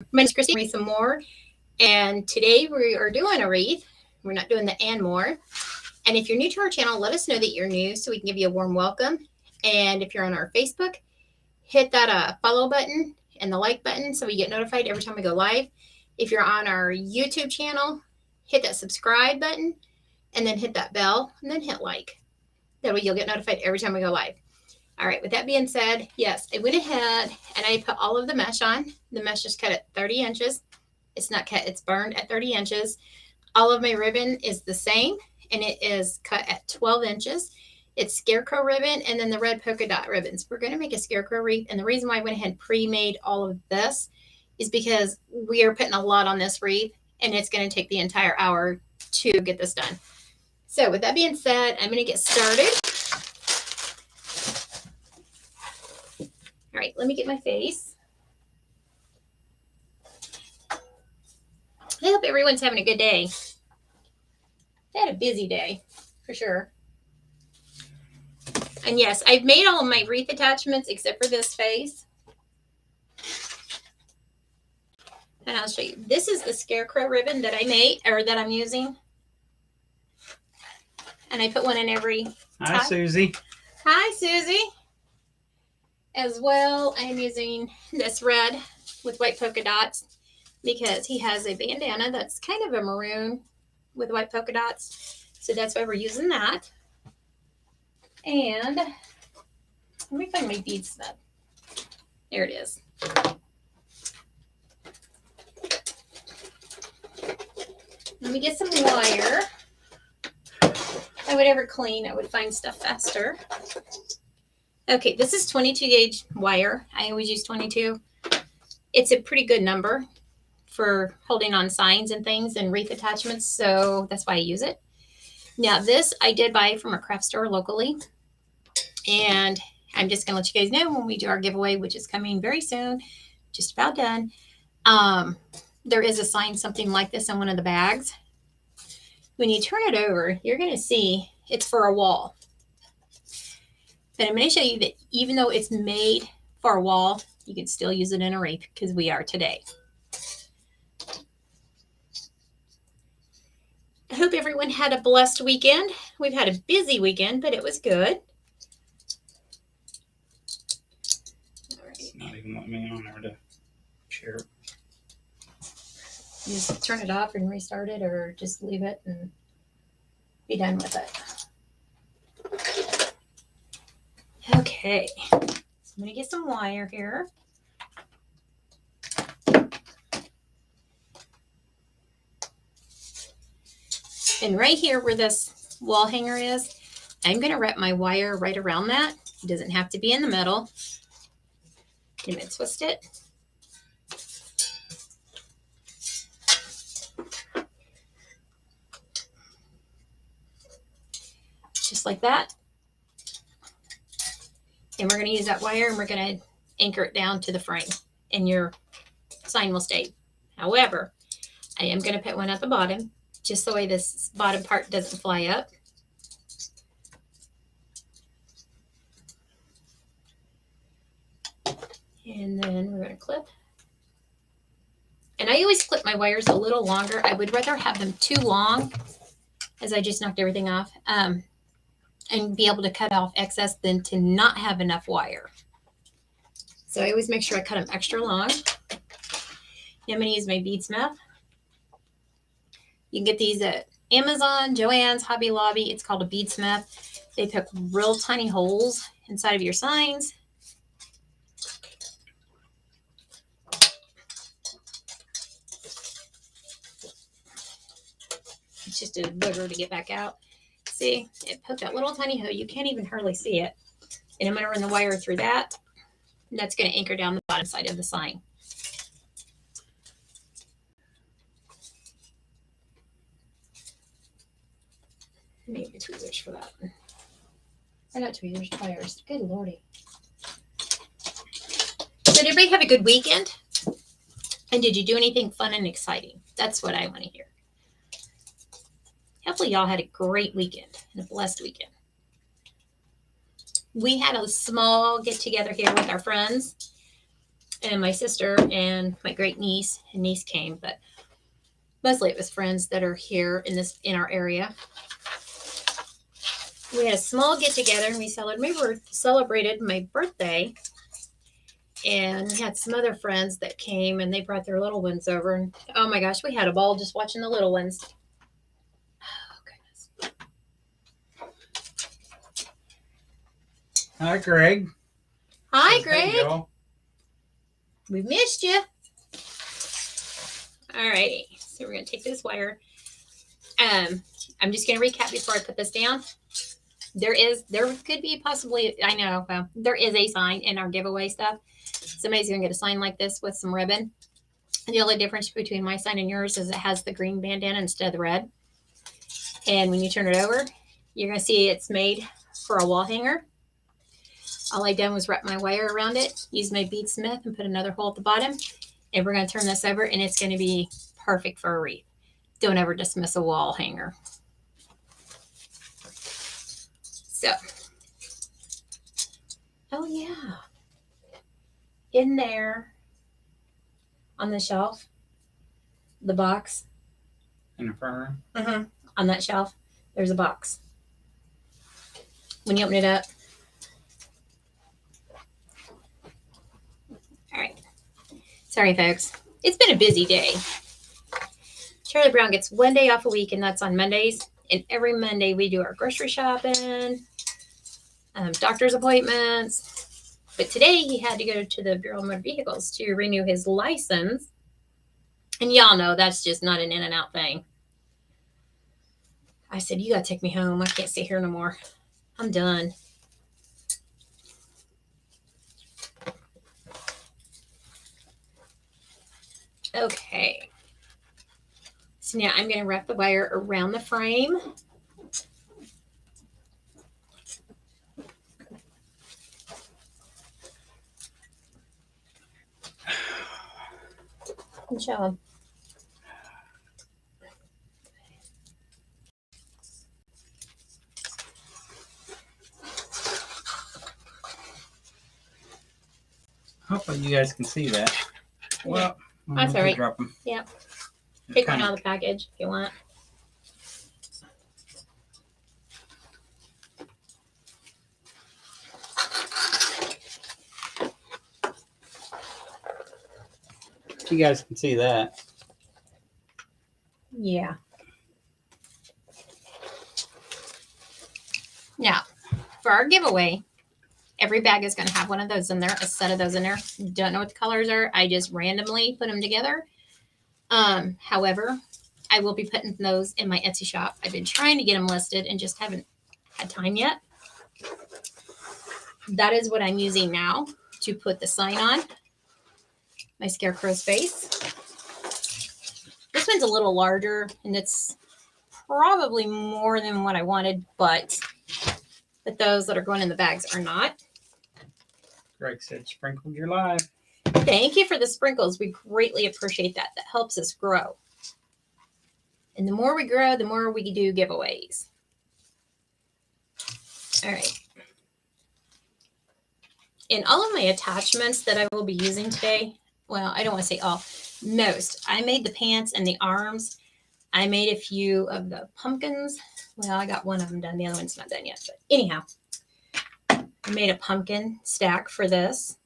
My name is Christy. Read some more, and today we are doing a wreath. We're not doing the and more. And if you're new to our channel, let us know that you're new so we can give you a warm welcome. And if you're on our Facebook, hit that follow button and the like button so we get notified every time we go live. If you're on our YouTube channel, hit that subscribe button and then hit that bell and then hit like. That way you'll get notified every time we go live. All right, with that being said, yes, I went ahead and I put all of the mesh on. The mesh is cut at 30 inches. It's not cut, it's burned at 30 inches. All of my ribbon is the same, and it is cut at 12 inches. It's scarecrow ribbon and then the red polka dot ribbons. We're going to make a scarecrow wreath, and the reason why I went ahead and pre-made all of this is because we are putting a lot on this wreath, and it's going to take the entire hour to get this done. So with that being said, I'm going to get started. All right, let me get my face. I hope everyone's having a good day. I had a busy day, for sure. And yes, I've made all of my wreath attachments except for this face. And I'll show you. This is the scarecrow ribbon that I made, or that I'm using. And I put one in every tie. Hi, Susie. Hi, Susie. As well, I'm using this red with white polka dots because he has a bandana that's kind of a maroon with white polka dots. So that's why we're using that. And let me find my bead snub. There it is. Let me get some wire. I would ever clean, I would find stuff faster. Okay, this is 22 gauge wire. I always use 22. It's a pretty good number for holding on signs and things and wreath attachments, so that's why I use it. Now this I did buy from a craft store locally, and I'm just gonna let you guys know when we do our giveaway, which is coming very soon, just about done. There is a sign something like this in one of the bags. When you turn it over, you're gonna see it's for a wall. But I'm going to show you that even though it's made for a wall, you can still use it in a wreath because we are today. I hope everyone had a blessed weekend. We've had a busy weekend, but it was good. All right. It's not even letting me on there to share. You just turn it off and restart it, or just leave it and be done with it. Okay, so I'm going to get some wire here. And right here where this wall hanger is, I'm going to wrap my wire right around that. It doesn't have to be in the middle. I'm going to twist it. Just like that. And we're going to use that wire and we're going to anchor it down to the frame, and your sign will stay. However, I am going to put one at the bottom just so this bottom part doesn't fly up. And then we're going to clip. And I always clip my wires a little longer. I would rather have them too long, as I just knocked everything off, and be able to cut off excess than to not have enough wire. So I always make sure I cut them extra long. Now I'm going to use my bead smith. You can get these at Amazon, Joann's, Hobby Lobby. It's called a bead smith. They poke real tiny holes inside of your signs. It's just a booger to get back out. See, it poked that little tiny hole. You can't even hardly see it. And I'm going to run the wire through that. And that's going to anchor down the bottom side of the sign. Maybe tweezers for that. I got tweezers, pliers. Good lordy. So did everybody have a good weekend? And did you do anything fun and exciting? That's what I want to hear. Hopefully y'all had a great weekend and a blessed weekend. We had a small get together here with our friends. and my sister and my great niece and niece came, but mostly it was friends that are here in our area. We had a small get together and we celebrated my birthday, and we had some other friends that came and they brought their little ones over, and oh my gosh, we had a ball just watching the little ones. Oh goodness. Hi, Greg. Hi, Says, Greg. Hey, y'all. We missed you. All righty, so we're gonna take this wire. I'm just gonna recap before I put this down. There could be possibly, I know, well, there is a sign in our giveaway stuff. Somebody's gonna get a sign like this with some ribbon. And the only difference between my sign and yours is it has the green bandana instead of the red. And when you turn it over, you're gonna see it's made for a wall hanger. All I done was wrap my wire around it, use my bead smith, and put another hole at the bottom. And we're gonna turn this over, and it's gonna be perfect for a wreath. Don't ever dismiss a wall hanger. So, oh yeah, in there on the shelf, the box. In the front room. Mm-hmm. On that shelf, there's a box. When you open it up, all right. Sorry, folks. It's been a busy day. Charlie Brown gets one day off a week, and that's on Mondays. And every Monday we do our grocery shopping, doctor's appointments. But today he had to go to the Bureau of Motor Vehicles to renew his license. And y'all know that's just not an in and out thing. I said, you got to take me home. I can't stay here no more. I'm done. Okay. So now I'm going to wrap the wire around the frame. And show them. Hopefully you guys can see that. Well, That's all right. Drop them. Yep. Take one out of the package if you want. You guys can see that. Yeah. Now, for our giveaway, every bag is going to have one of those in there, a set of those in there. Don't know what the colors are. I just randomly put them together. However, I will be putting those in my Etsy shop. I've been trying to get them listed and just haven't had time yet. That is what I'm using now to put the sign on. My scarecrow's face. This one's a little larger, and it's probably more than what I wanted, but those that are going in the bags are not. Greg said, sprinkled your life. Thank you for the sprinkles. We greatly appreciate that. That helps us grow. And the more we grow, the more we do giveaways. All right. In all of my attachments that I will be using today, well, I don't want to say all, most. I made the pants and the arms. I made a few of the pumpkins. Well, I got one of them done. The other one's not done yet. But anyhow, I made a pumpkin stack for this.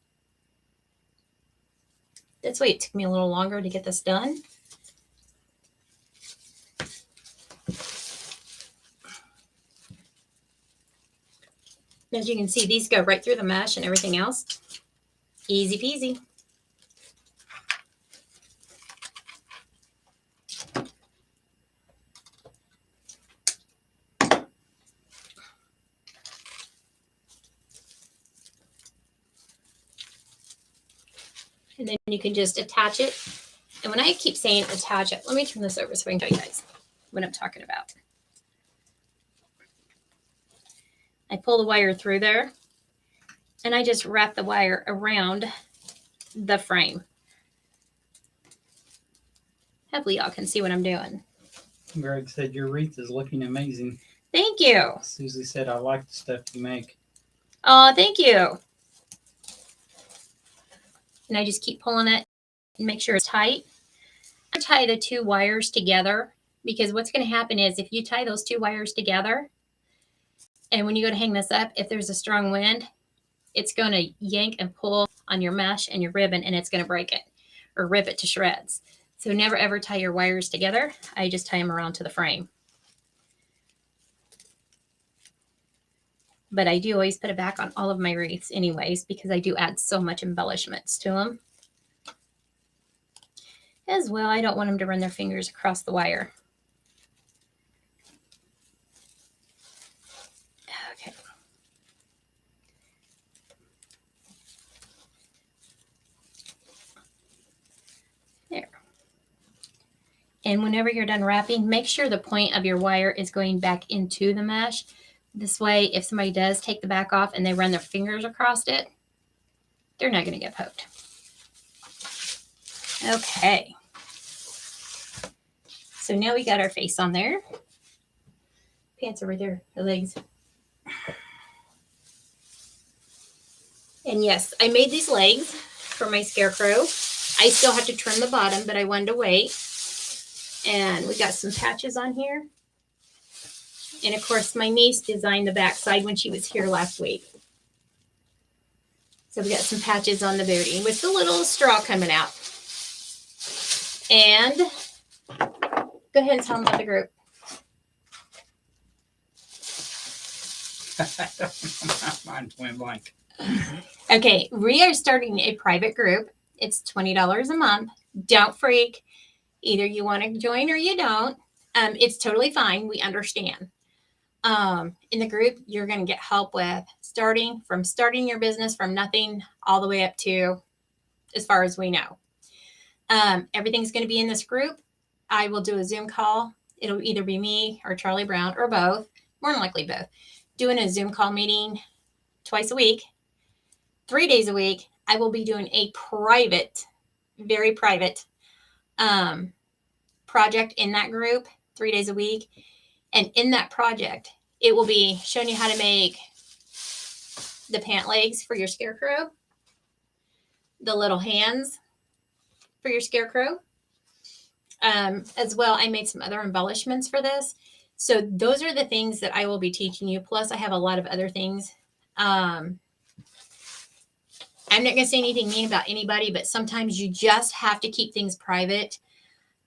That's why it took me a little longer to get this done. As you can see, these go right through the mesh and everything else. Easy peasy. And then you can just attach it. And when I keep saying attach it, let me turn this over so I can show you guys what I'm talking about. I pull the wire through there, and I just wrap the wire around the frame. Hopefully y'all can see what I'm doing. Greg said your wreath is looking amazing. Thank you. Susie said, I like the stuff you make. Oh, thank you. and I just keep pulling it and make sure it's tight. I tie the two wires together because what's going to happen is if you tie those two wires together and when you go to hang this up, if there's a strong wind, it's going to yank and pull on your mesh and your ribbon and it's going to break it or rip it to shreds. So never ever tie your wires together. I just tie them around to the frame. But I do always put it back on all of my wreaths anyways because I do add so much embellishments to them. As well, I don't want them to run their fingers across the wire. Okay. There. And whenever you're done wrapping, make sure the point of your wire is going back into the mesh. This way, if somebody does take the back off and they run their fingers across it, they're not going to get poked. Okay. So now we got our face on there. Pants over there, the legs. And yes, I made these legs for my scarecrow. I still have to trim the bottom, but I wanted to wait. And we got some patches on here. And of course, my niece designed the back side when she was here last week. So we got some patches on the booty with the little straw coming out. And go ahead and tell them about the group. Mine's went blank. Okay, we are starting a private group. It's $20 a month. Don't freak. Either you want to join or you don't. It's totally fine. We understand. In the group, you're going to get help with starting your business from nothing all the way up to as far as we know. Everything's going to be in this group. I will do a Zoom call. It'll either be me or Charlie Brown or both, more than likely both, doing a Zoom call meeting twice a week, 3 days a week. I will be doing a private, very private project in that group 3 days a week. And in that project, it will be showing you how to make the pant legs for your scarecrow, the little hands for your scarecrow. As well, I made some other embellishments for this. So those are the things that I will be teaching you. Plus, I have a lot of other things. I'm not going to say anything mean about anybody, but sometimes you just have to keep things private.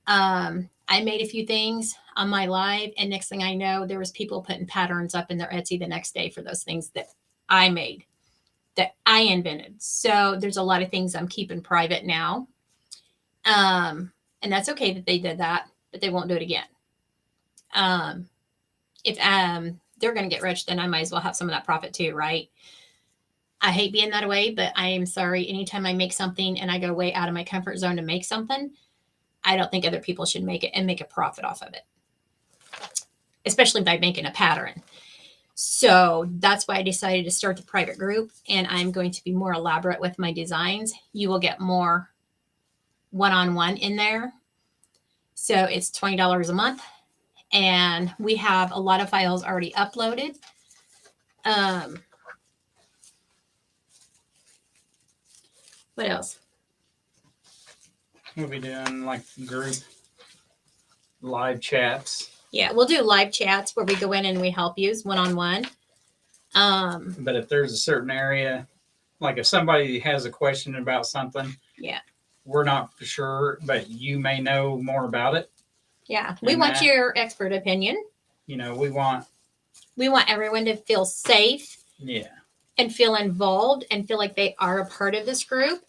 I made a few things on my live, and next thing I know, there was people putting patterns up in their Etsy the next day for those things that I made, that I invented. So there's a lot of things I'm keeping private now. And that's okay that they did that, but they won't do it again. If they're going to get rich, then I might as well have some of that profit too, right? I hate being that way, but I am sorry. Anytime I make something and I go way out of my comfort zone to make something, I don't think other people should make it and make a profit off of it, especially by making a pattern. So that's why I decided to start the private group, and I'm going to be more elaborate with my designs. You will get more one-on-one in there. So it's $20 a month, and we have a lot of files already uploaded. What else? We'll be doing like group live chats. Yeah, we'll do live chats where we go in and we help you one-on-one. But if there's a certain area, like if somebody has a question about something, yeah, we're not sure, but you may know more about it. Yeah, we want your expert opinion. You know, we want everyone to feel safe. Yeah. And feel involved and feel like they are a part of this group.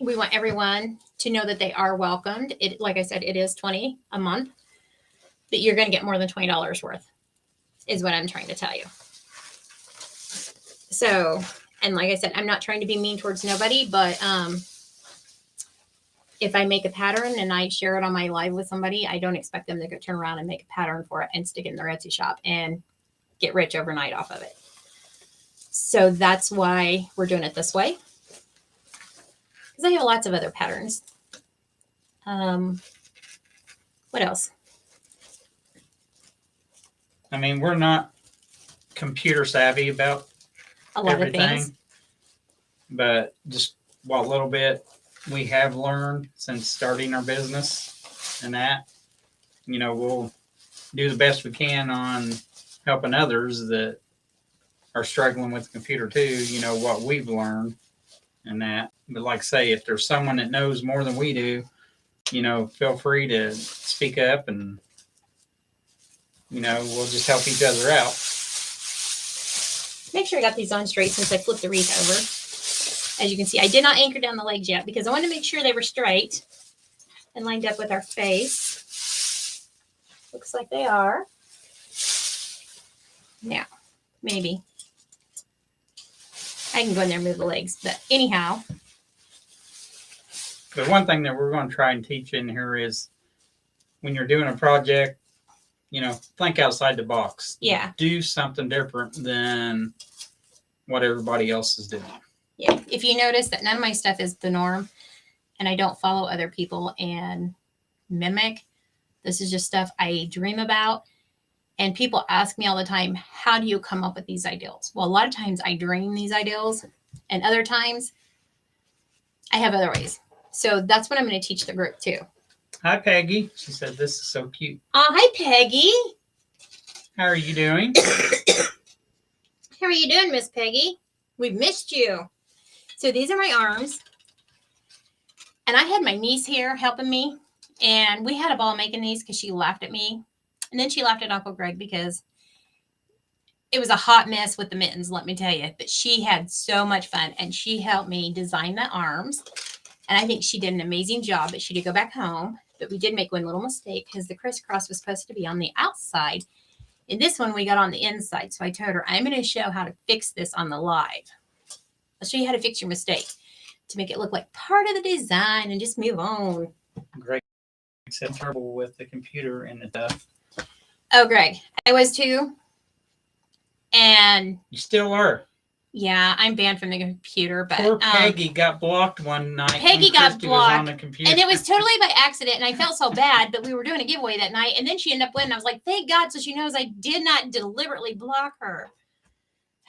We want everyone to know that they are welcomed. It, like I said, it is $20 a month, but you're going to get more than $20 worth, is what I'm trying to tell you. So, and like I said, I'm not trying to be mean towards nobody, but if I make a pattern and I share it on my live with somebody, I don't expect them to go turn around and make a pattern for it and stick it in their Etsy shop and get rich overnight off of it. So that's why we're doing it this way. Because I have lots of other patterns. What else? I mean, we're not computer savvy about a lot everything. of things. but just what little bit we have learned since starting our business and that, we'll do the best we can on helping others that are struggling with the computer too, what we've learned and that. But like I say, if there's someone that knows more than we do, feel free to speak up and, we'll just help each other out. Make sure I got these on straight since I flipped the wreath over. As you can see, I did not anchor down the legs yet because I wanted to make sure they were straight and lined up with our face. Looks like they are. Now, maybe I can go in there and move the legs, but anyhow. The one thing that we're going to try and teach in here is when you're doing a project, think outside the box. Yeah. Do something different than what everybody else is doing. Yeah. If you notice that none of my stuff is the norm and I don't follow other people and mimic, this is just stuff I dream about. And people ask me all the time, how do you come up with these ideals? Well, a lot of times I dream these ideals and other times I have other ways. So that's what I'm going to teach the group too. Hi, Peggy. She said, this is so cute. Hi, Peggy. How are you doing? How are you doing, Miss Peggy? We've missed you. So these are my arms. And I had my niece here helping me. And we had a ball making these because she laughed at me. And then she laughed at Uncle Greg because it was a hot mess with the mittens, let me tell you. But she had so much fun. And she helped me design the arms. And I think she did an amazing job. But she did go back home. But we did make one little mistake because the crisscross was supposed to be on the outside. And this one we got on the inside. So I told her, I'm going to show how to fix this on the live. I'll show you how to fix your mistake to make it look like part of the design and just move on. Greg had trouble with the computer and the stuff. Oh, Greg, I was too. And you still are. Yeah, I'm banned from the computer, but poor Peggy got blocked one night. Peggy got blocked on the computer. And it was totally by accident, and I felt so bad. But we were doing a giveaway that night, and then she ended up winning. I was like, "Thank God!" So she knows I did not deliberately block her.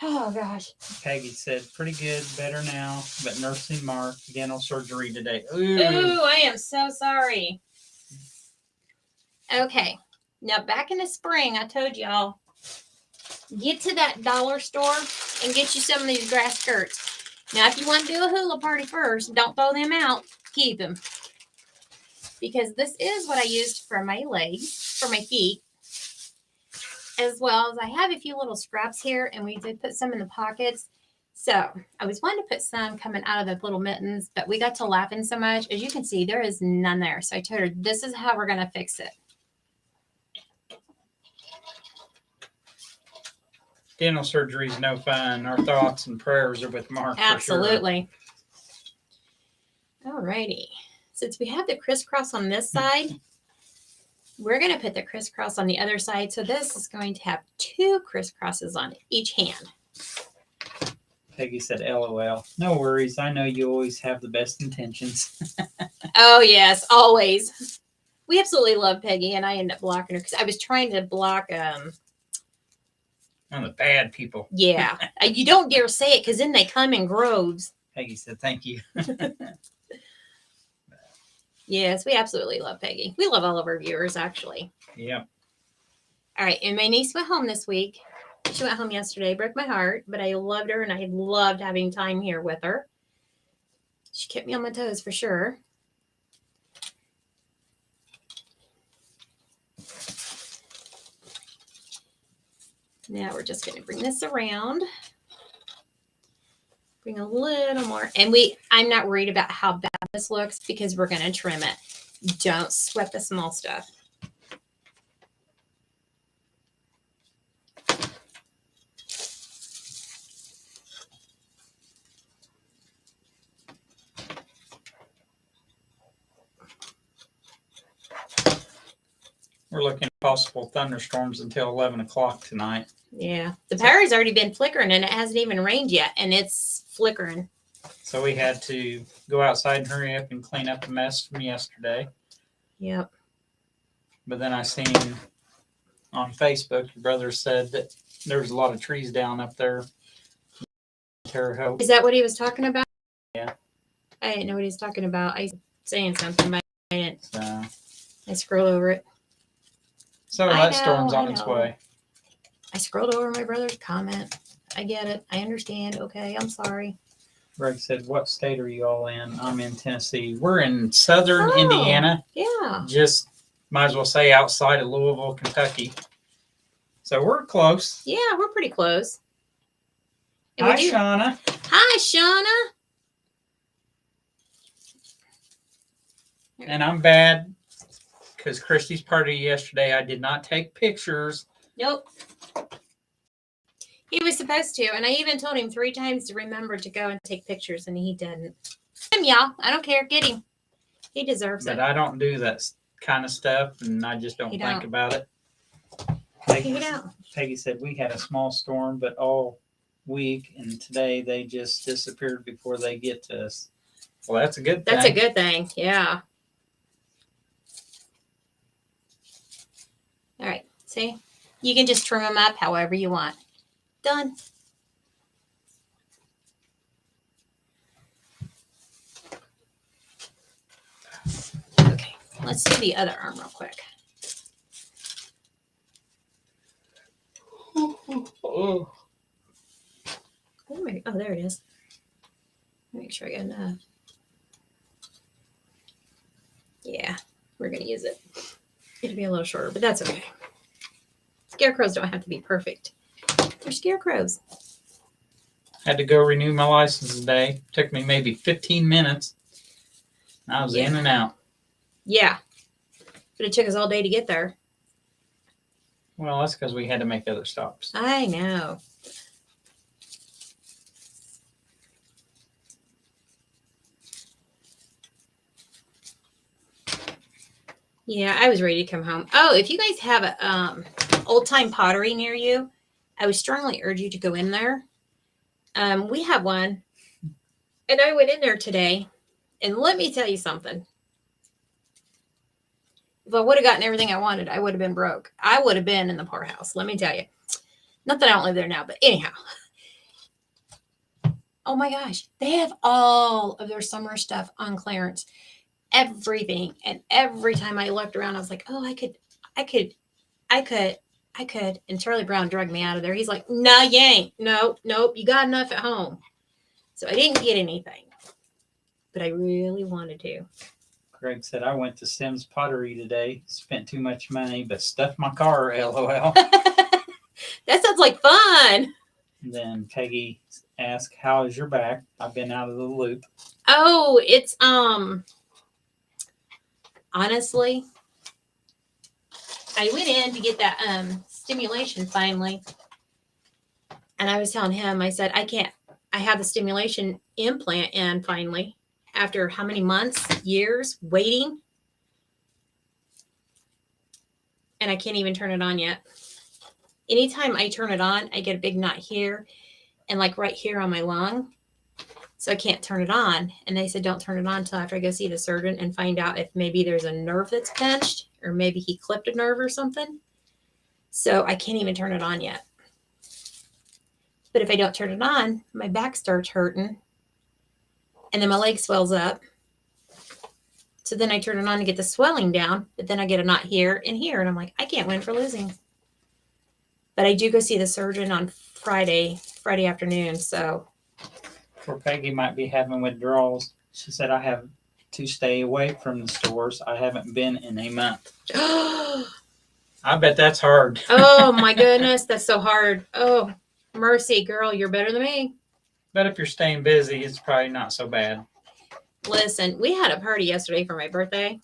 Oh gosh. Peggy said, "Pretty good, better now, but nursing Mark dental surgery today." Ooh, I am so sorry. Okay, now back in the spring, I told y'all. Get to that dollar store and get you some of these grass skirts. Now, if you want to do a hula party first, don't throw them out. Keep them. Because this is what I used for my legs, for my feet. As well as I have a few little scraps here, and we did put some in the pockets. So, I was wanting to put some coming out of the little mittens, but we got to laughing so much. As you can see, there is none there. So, I told her, this is how we're going to fix it. Dental surgery is no fun. Our thoughts and prayers are with Mark. Absolutely. All righty. Since we have the crisscross on this side, we're going to put the crisscross on the other side. So this is going to have 2 crisscrosses on each hand. Peggy said, LOL. No worries. I know you always have the best intentions. Oh, yes. Always. We absolutely love Peggy, and I ended up blocking her because I was trying to block One of the bad people. Yeah. You don't dare say it because then they come in groves. Peggy said, thank you. Yes, we absolutely love Peggy. We love all of our viewers, actually. Yeah. All right. And my niece went home this week. She went home yesterday. Broke my heart, but I loved her, and I loved having time here with her. She kept me on my toes for sure. Now we're just going to bring this around. Bring a little more. And I'm not worried about how bad this looks because we're going to trim it. Don't sweat the small stuff. We're looking at possible thunderstorms until 11 o'clock tonight. Yeah. The power's already been flickering, and it hasn't even rained yet, and it's flickering. So we had to go outside and hurry up and clean up the mess from yesterday. Yep. But then I seen on Facebook, your brother said that there's a lot of trees down up there. Terre Haute. Is that what he was talking about? Yeah. I didn't know what he was talking about. I was saying something, but I didn't. So, I scrolled over it. that storm's on its way. I scrolled over my brother's comment. I get it. I understand. Okay, I'm sorry. Greg said, "What state are you all in?" I'm in Tennessee. We're in southern Oh, Indiana. Yeah. Just might as well say outside of Louisville, Kentucky. So we're close. Yeah, we're pretty close. And Hi, Shauna. Hi, Shauna. And I'm bad because Christy's party yesterday, I did not take pictures. Nope. He was supposed to, and I even told him 3 times to remember to go and take pictures, and he didn't. Y'all, I don't care. Get him. He deserves it. But I don't do that kind of stuff, and I just don't think about it. Peggy said we had a small storm, but all week, and today they just disappeared before they get to us. Well, that's a good thing. That's a good thing. Yeah. All right. See? You can just trim them up however you want. Done. Okay. Let's do the other arm real quick. Oh, there it is. Make sure I got enough. Yeah, we're going to use it. It'll be a little shorter, but that's okay. Scarecrows don't have to be perfect. They're scarecrows. Had to go renew my license today. Took me maybe 15 minutes. I was in and out. Yeah, but it took us all day to get there. Well, that's because we had to make other stops. I know. Yeah, I was ready to come home. Oh, if you guys have a old time pottery near you, I would strongly urge you to go in there. We have one, and I went in there today, and let me tell you something. If I would have gotten everything I wanted, I would have been broke. I would have been in the poorhouse. Let me tell you. Not that I don't live there now, but anyhow. Oh my gosh, they have all of their summer stuff on clearance. Everything. And every time I looked around, I was like, oh, I could. And Charlie Brown dragged me out of there. He's like, no, you ain't. Nope. You got enough at home. So I didn't get anything, but I really wanted to. Greg said, I went to Sim's Pottery today, spent too much money, but stuffed my car, LOL. That sounds like fun. And then Peggy asked, how is your back? I've been out of the loop. Oh, it's, honestly, I went in to get that stimulation finally. And I was telling him, I said, I have the stimulation implant in finally after how many months, years waiting. And I can't even turn it on yet. Anytime I turn it on, I get a big knot here and like right here on my lung. So I can't turn it on. And they said, don't turn it on until after I go see the surgeon and find out if maybe there's a nerve that's pinched or maybe he clipped a nerve or something. So I can't even turn it on yet. But if I don't turn it on, my back starts hurting. And then my leg swells up. So then I turn it on to get the swelling down. But then I get a knot here and here. And I'm like, I can't win for losing. But I do go see the surgeon on Friday afternoon. So Poor Peggy might be having withdrawals. She said, I have to stay away from the stores. I haven't been in a month. I bet that's hard. Oh my goodness. That's so hard. Oh, mercy, girl. You're better than me. But if you're staying busy, it's probably not so bad. Listen, we had a party yesterday for my birthday.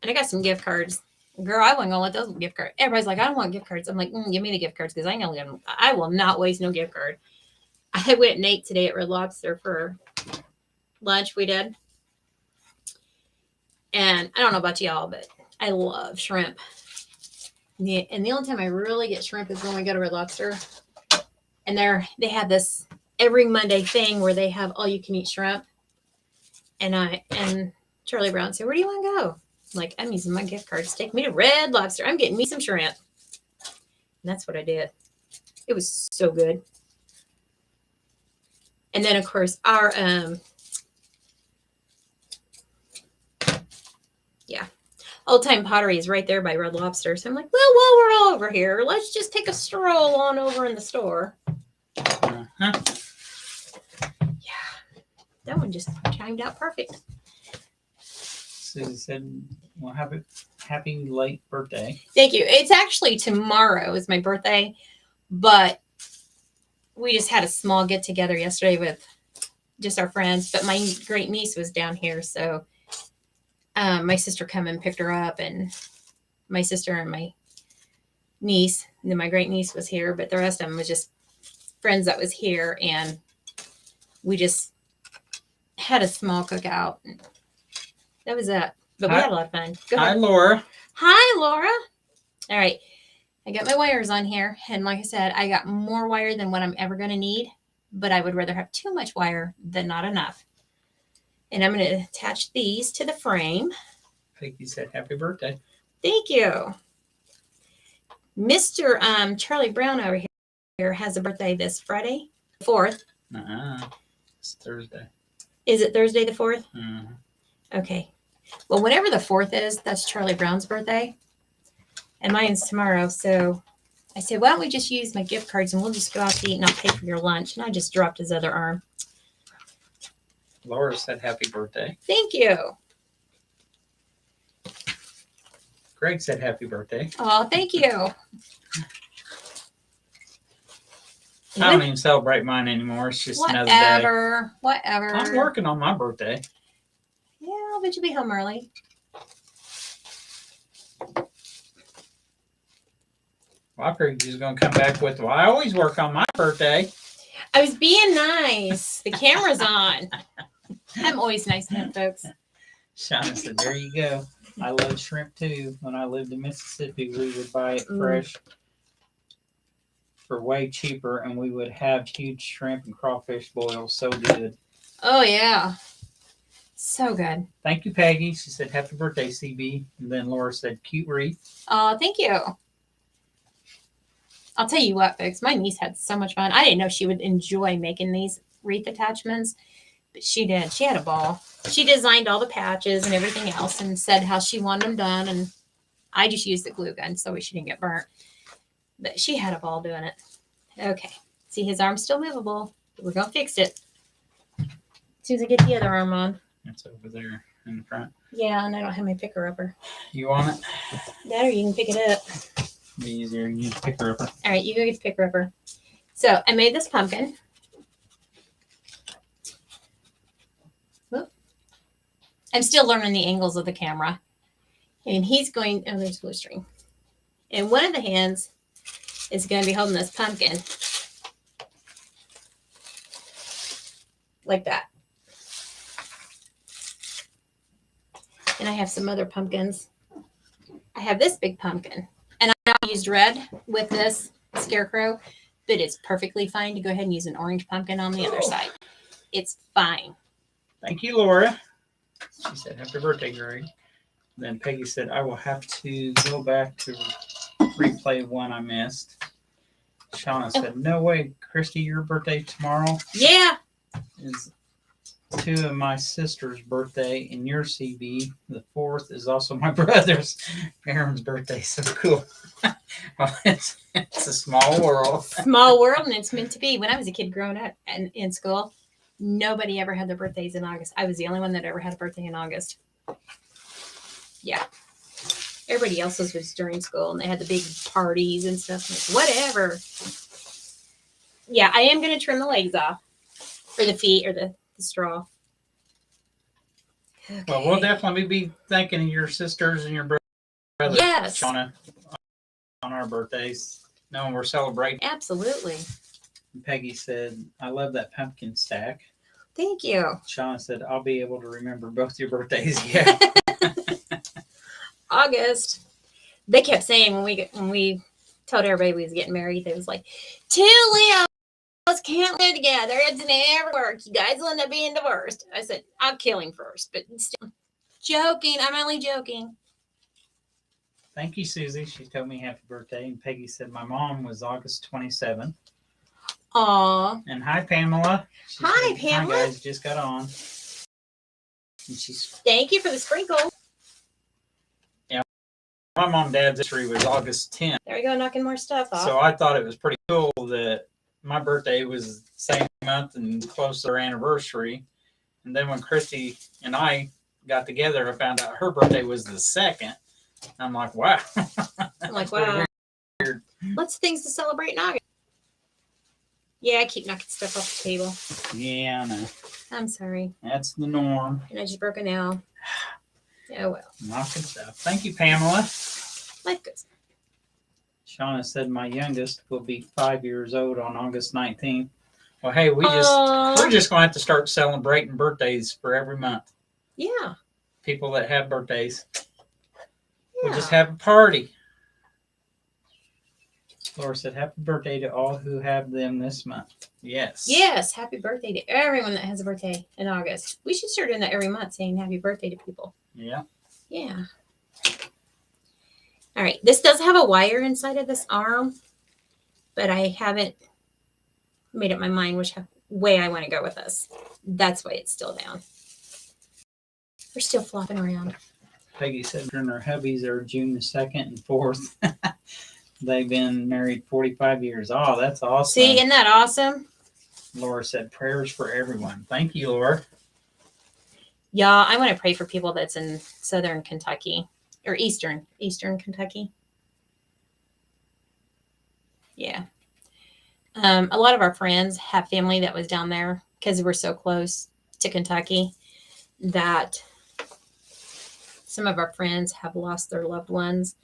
And I got some gift cards. Girl, I wasn't going to let those gift cards. Everybody's like, I don't want gift cards. I'm like, give me the gift cards because I will not waste no gift card. I went and ate today at Red Lobster for lunch. We did. And I don't know about y'all, but I love shrimp. And the only time I really get shrimp is when we go to Red Lobster. And they have this every Monday thing where they have all you can eat shrimp. And Charlie Brown said, where do you want to go? I'm like, I'm using my gift cards. Take me to Red Lobster. I'm getting me some shrimp. And that's what I did. It was so good. And then of course our Old Time Pottery is right there by Red Lobster. So I'm like, well, while we're all over here, let's just take a stroll on over in the store. Uh-huh. Yeah, that one just chimed out perfect. Susie said, well, happy late birthday. Thank you. It's actually tomorrow is my birthday, but we just had a small get together yesterday with just our friends. But my great niece was down here, so my sister come and picked her up, and my sister and my niece, and then my great niece was here, but the rest of them was just friends that was here, and we just had a small cookout. That was it. But we had a lot of fun. Go ahead. Hi, Laura. Hi, Laura. All right. I got my wires on here, and like I said, I got more wire than what I'm ever going to need, but I would rather have too much wire than not enough. And I'm going to attach these to the frame. Peggy said, happy birthday. Thank you. Mr. Charlie Brown over here has a birthday this Friday, 4th. It's Thursday. Is it Thursday the 4th? Uh-huh. Okay. Well, whenever the 4th is, that's Charlie Brown's birthday. And mine's tomorrow. So I said, why don't we just use my gift cards and we'll just go out to eat and I'll pay for your lunch. And I just dropped his other arm. Laura said, happy birthday. Thank you. Greg said, happy birthday. Oh, thank you. I don't even celebrate mine anymore. It's just another day. Whatever. I'm working on my birthday. Yeah, but you'll be home early. Well, I figured you was going to come back with, well, I always work on my birthday. I was being nice. The camera's on. I'm always nice to him, folks. Shauna said, there you go. I love shrimp too. When I lived in Mississippi, we would buy it fresh for way cheaper, and we would have huge shrimp and crawfish boils. So good. Oh, yeah. So good. Thank you, Peggy. She said, happy birthday, CB. And then Laura said, cute wreath. Oh, thank you. I'll tell you what, folks. My niece had so much fun. I didn't know she would enjoy making these wreath attachments, but she did. She had a ball. She designed all the patches and everything else and said how she wanted them done. And I just used the glue gun so she didn't get burnt. But she had a ball doing it. Okay. See, his arm's still movable. We're going to fix it. As soon as I get the other arm on. It's over there in the front. Yeah, and I don't have my picker upper. You want it? That or you can pick it up. Be easier. You need a picker upper. All right, you go get the picker upper. So I made this pumpkin. Whoop. I'm still learning the angles of the camera. And he's going, oh, there's glue string. And one of the hands is going to be holding this pumpkin. Like that. And I have some other pumpkins. I have this big pumpkin. And I used red with this scarecrow, but it's perfectly fine to go ahead and use an orange pumpkin on the other side. It's fine. Thank you, Laura. She said, happy birthday, Greg. Then Peggy said, I will have to go back to replay one I missed. Shauna said, no way, Christy, your birthday tomorrow Yeah. is two of my sister's birthday, and your CB, the 4th, is also my brother's, Aaron's birthday. So cool. Well, it's a small world. Small world, and it's meant to be. When I was a kid growing up and in school, nobody ever had their birthdays in August. I was the only one that ever had a birthday in August. Yeah. Everybody else's was during school, and they had the big parties and stuff. Like, whatever. Yeah, I am going to trim the legs off, or the feet, or the straw. Okay. Well, we'll definitely be thinking of your sisters and your brother, Yes. Shauna, on our birthdays. Knowing we're celebrating. Absolutely. Peggy said, I love that pumpkin stack. Thank you. Shauna said, I'll be able to remember both your birthdays. Yeah. August. They kept saying when we told everybody we was getting married, they was like, 2 Leos can't live together. It's never work. You guys will end up being divorced. I said, I'll kill him first, but still joking. I'm only joking. Thank you, Susie. She told me happy birthday. And Peggy said, my mom was August 27th. Aw. And hi, Pamela. Hi, Pamela. Hi, guys. Just got on. And she's. Thank you for the sprinkle. Yeah. My mom and dad's anniversary was August 10th. There we go, knocking more stuff off. So I thought it was pretty cool that my birthday was the same month and close to our anniversary. And then when Christy and I got together, I found out her birthday was the 2nd. I'm like, wow. I'm like, wow. Weird. Lots of things to celebrate in August. Yeah, I keep knocking stuff off the table. Yeah, I know. I'm sorry. That's the norm. And I just broke a nail. Oh, well. Knocking stuff. Thank you, Pamela. Life goes. Shauna said my youngest will be 5 years old on August 19th. Well, hey, we're just going to have to start celebrating birthdays for every month. Yeah. People that have birthdays. Yeah. We'll just have a party. Laura said, happy birthday to all who have them this month. Yes. Yes. Happy birthday to everyone that has a birthday in August. We should start doing that every month, saying happy birthday to people. Yeah. Yeah. All right. This does have a wire inside of this arm, but I haven't made up my mind which way I want to go with this. That's why it's still down. We're still flopping around. Peggy said her and her hubbies are June the 2nd and 4th. They've been married 45 years. Oh, that's awesome. See, isn't that awesome? Laura said prayers for everyone. Thank you, Laura. Yeah, I want to pray for people that's in southern Kentucky or eastern Kentucky. Yeah. A lot of our friends have family that was down there because we're so close to Kentucky that some of our friends have lost their loved ones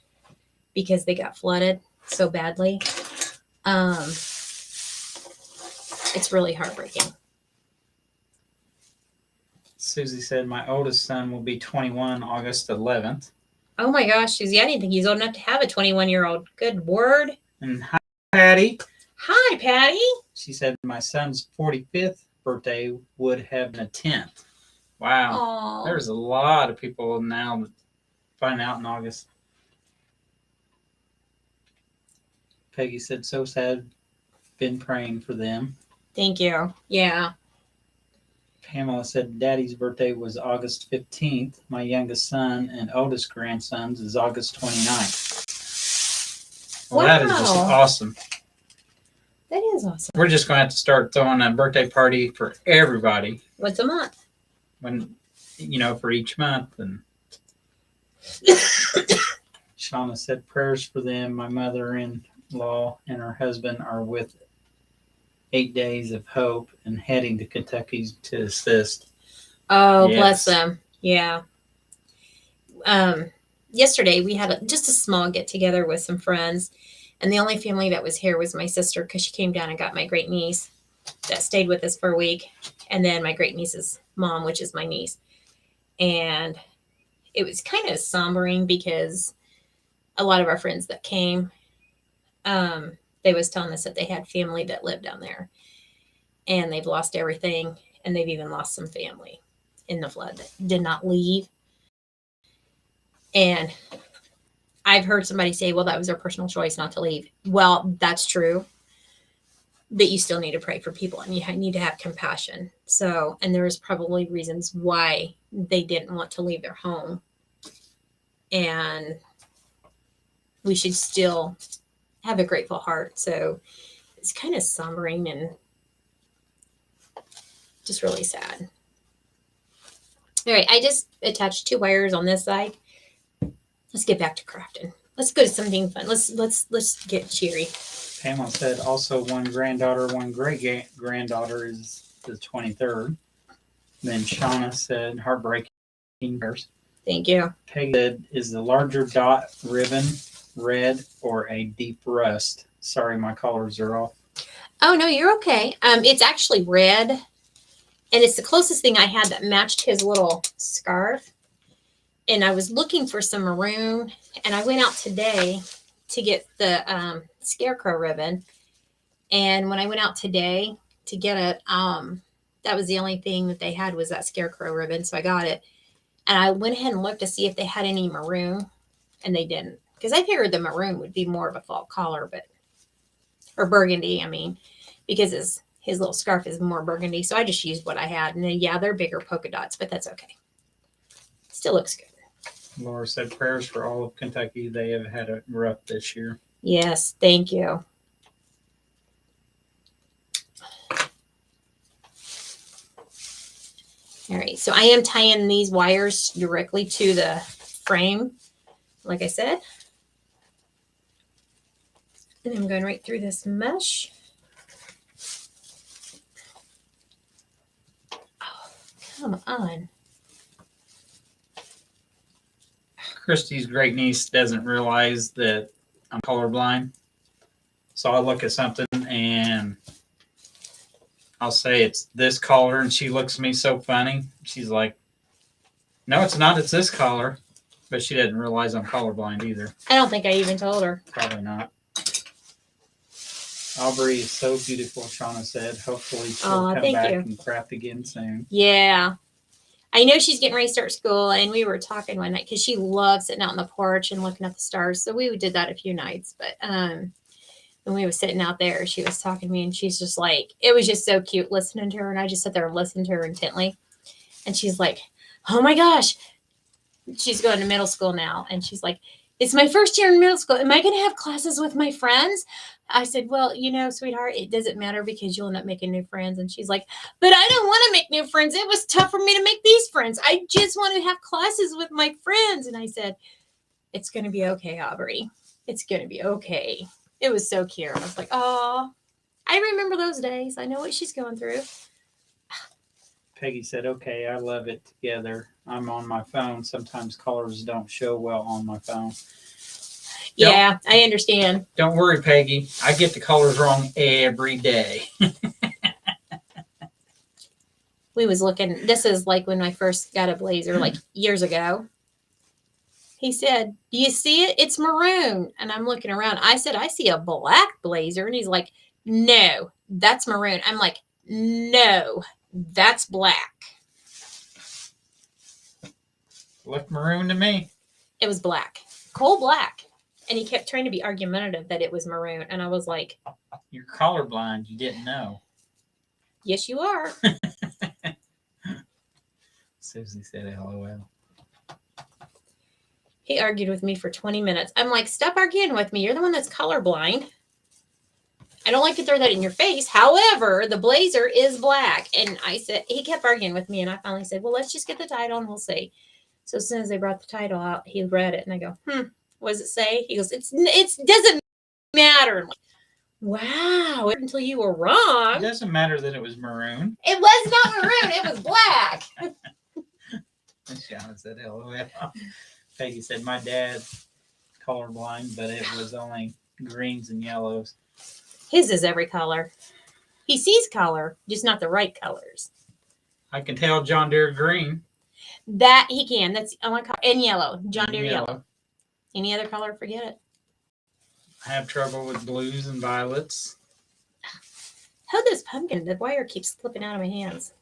because they got flooded so badly. It's really heartbreaking. Susie said my oldest son will be 21 August 11th. Oh my gosh, Susie, I didn't think he's old enough to have a 21-year-old. Good word. And hi, Patty. Hi, Patty. She said my son's 45th birthday would have been a 10th. Wow. Aww. There's a lot of people now that find out in August. Peggy said, so sad. Been praying for them. Thank you. Yeah. Pamela said, Daddy's birthday was August 15th. My youngest son and oldest grandson's is August 29th. Well, wow. That is just awesome. That is awesome. We're just going to have to start throwing a birthday party for everybody. Once a month. When, for each month. And Shauna said, prayers for them. My mother-in-law and her husband are with 8 Days of Hope and heading to Kentucky to assist. Oh, yes. Bless them. Yeah. Yesterday we had just a small get together with some friends, and the only family that was here was my sister because she came down and got my great niece that stayed with us for a week, and then my great niece's mom, which is my niece. And it was kind of sombering because a lot of our friends that came, they was telling us that they had family that lived down there and they've lost everything. And they've even lost some family in the flood that did not leave. And I've heard somebody say, well, that was their personal choice not to leave. Well, that's true. But you still need to pray for people and you need to have compassion. So, and there's probably reasons why they didn't want to leave their home. And we should still have a grateful heart. So it's kind of sombering and just really sad. All right, I just attached 2 wires on this side. Let's get back to crafting. Let's go to something fun. Let's get cheery. Pamela said also one granddaughter, one great granddaughter is the 23rd. Then Shauna said heartbreaking. Thank you. Peggy said, is the larger dot ribbon red or a deep rust? Sorry, my colors are off. Oh, no, you're okay. It's actually red. And it's the closest thing I had that matched his little scarf. And I was looking for some maroon. And I went out today to get the Scarecrow ribbon. And when I went out today to get it, that was the only thing that they had was that Scarecrow ribbon. So I got it. And I went ahead and looked to see if they had any maroon. And they didn't. Because I figured the maroon would be more of a fall color, or burgundy, I mean. because his little scarf is more burgundy. So I just used what I had. And then, yeah, they're bigger polka dots, but that's okay. Still looks good. Laura said prayers for all of Kentucky. They have had it rough this year. Yes, thank you. All right, so I am tying these wires directly to the frame, like I said. And I'm going right through this mesh. Oh, come on. Christy's great niece doesn't realize that I'm colorblind. So I'll look at something and I'll say it's this color, and she looks at me so funny. She's like, no, it's not. It's this color. But she didn't realize I'm colorblind either. I don't think I even told her. Probably not. Aubrey is so beautiful, Shauna said. Hopefully she'll come back and craft again soon. Yeah. I know she's getting ready to start school, and we were talking one night because she loves sitting out on the porch and looking at the stars. So we did that a few nights. But when we were sitting out there, she was talking to me, and she's just like, it was just so cute listening to her. And I just sat there and listened to her intently. And she's like, oh my gosh. She's going to middle school now. And she's like, it's my first year in middle school. Am I going to have classes with my friends? I said, well, sweetheart, it doesn't matter because you'll end up making new friends. And she's like, but I don't want to make new friends. It was tough for me to make these friends. I just want to have classes with my friends. And I said, it's going to be okay, Aubrey. It's going to be okay. It was so cute. I was like, oh, I remember those days. I know what she's going through. Peggy said, okay, I love it together. I'm on my phone. Sometimes colors don't show well on my phone. Yeah, I understand. Don't worry, Peggy. I get the colors wrong every day. We was looking, this is like when I first got a blazer, like years ago. He said, do you see it? It's maroon. And I'm looking around. I said, I see a black blazer. And he's like, no, that's maroon. I'm like, no, that's black. Looked maroon to me. It was black, coal black. And he kept trying to be argumentative that it was maroon. And I was like, you're colorblind. You didn't know. Yes, you are. Susie said LOL. He argued with me for 20 minutes. I'm like, stop arguing with me. You're the one that's colorblind. I don't like to throw that in your face. However, the blazer is black. And I said, he kept arguing with me. And I finally said, well, let's just get the title and we'll see. So as soon as they brought the title out, he read it. And I go, what does it say? He goes, it doesn't matter. I'm like, wow, until you were wrong. It doesn't matter that it was maroon. It was not maroon. It was black. Shauna said LOL. Peggy said, my dad's colorblind, but it was only greens and yellows. His is every color. He sees color, just not the right colors. I can tell John Deere green. That he can. That's only color. And yellow. John Deere yellow. Any other color, forget it. I have trouble with blues and violets. How this pumpkin, the wire keeps slipping out of my hands.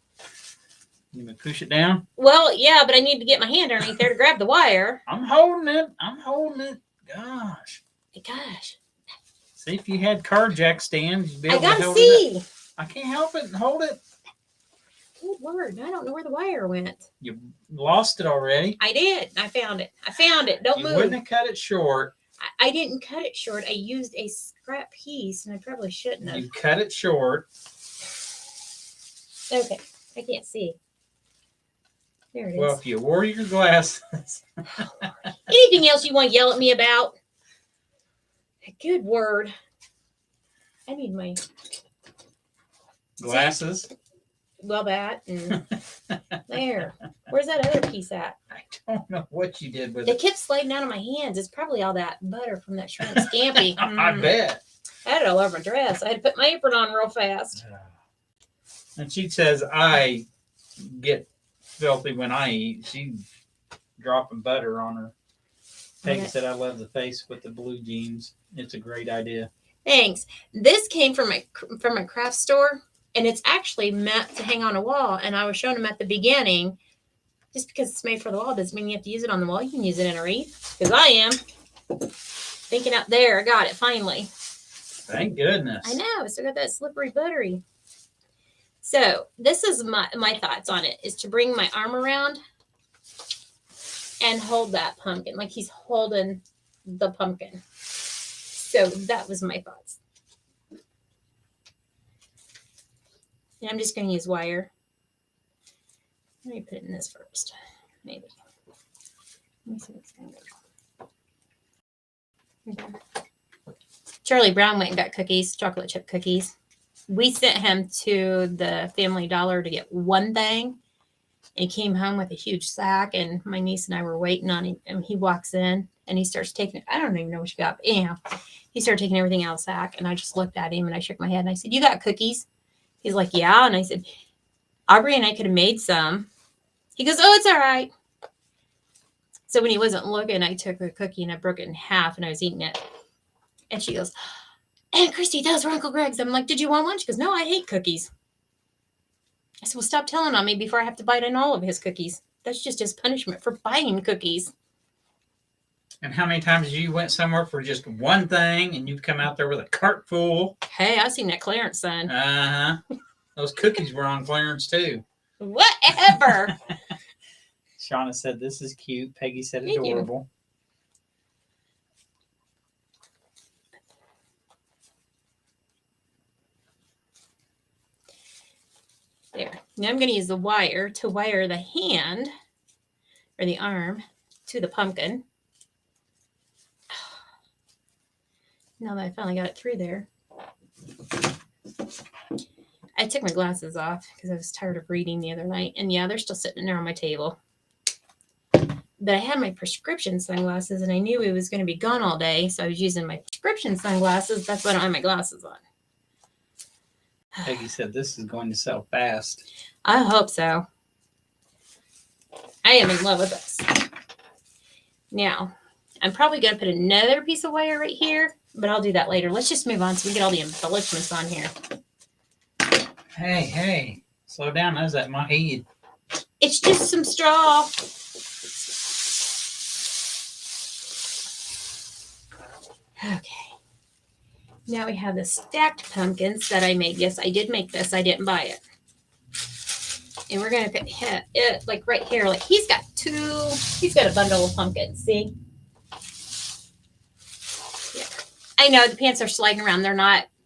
You gonna push it down? Well, yeah, but I need to get my hand underneath there to grab the wire. I'm holding it. Gosh. See, if you had car jack stands, you'd be able to hold it up. I can't help it. Hold it. Good word. I don't know where the wire went. You lost it already. I did. I found it. Don't move. You wouldn't have cut it short. I didn't cut it short. I used a scrap piece, and I probably shouldn't have. You cut it short. Okay. I can't see. There it is. Well, if you wore your glasses. Anything else you want to yell at me about? Good word. I need my glasses. Well, that and there. Where's that other piece at? I don't know what you did with it. It kept sliding out of my hands. It's probably all that butter from that shrimp scampi. I bet. I had it all over my dress. I had to put my apron on real fast. And she says, I get filthy when I eat. She's dropping butter on her. Peggy said, I love the face with the blue jeans. It's a great idea. Thanks. This came from a craft store, and it's actually meant to hang on a wall. And I was showing them at the beginning, just because it's made for the wall doesn't mean you have to use it on the wall. You can use it in a wreath, because I am thinking out there. I got it finally. Thank goodness. I know. It's still got that slippery buttery. So this is my thoughts on it, is to bring my arm around and hold that pumpkin like he's holding the pumpkin. So that was my thoughts. And I'm just going to use wire. Let me put it in this first. Maybe. Let me see what's going to go. Okay. Charlie Brown went and got cookies, chocolate chip cookies. We sent him to the Family Dollar to get one thing. And he came home with a huge sack, and my niece and I were waiting on him. And he walks in and he starts taking, I don't even know what you got, but anyhow, he started taking everything out of the sack. And I just looked at him and I shook my head and I said, "You got cookies?" He's like, "Yeah." And I said, "Aubrey and I could have made some." He goes, "Oh, it's all right." So when he wasn't looking, I took a cookie and I broke it in half and I was eating it. And she goes, "Aunt Christy, those were Uncle Greg's." I'm like, "Did you want one?" She goes, "No, I hate cookies." I said, "Well, stop telling on me before I have to bite in all of his cookies. That's just his punishment for buying cookies." And how many times you went somewhere for just one thing and you'd come out there with a cart full? Hey, I seen that clearance sign. Those cookies were on clearance too. Whatever. Shauna said, "This is cute." Peggy said, Thank you. "Adorable." There. Now I'm going to use the wire to wire the hand or the arm to the pumpkin. Now that I finally got it through there. I took my glasses off because I was tired of reading the other night. And yeah, they're still sitting there on my table. But I had my prescription sunglasses and I knew it was going to be gone all day. So I was using my prescription sunglasses. That's why I don't have my glasses on. Peggy said, "This is going to sell fast." I hope so. I am in love with this. Now, I'm probably going to put another piece of wire right here, but I'll do that later. Let's just move on so we get all the embellishments on here. Hey, slow down. That's at my head. It's just some straw. Okay. Now we have the stacked pumpkins that I made. Yes, I did make this. I didn't buy it. And we're going to put it like right here. Like he's got a bundle of pumpkins. See? Yeah. I know the pants are sliding around.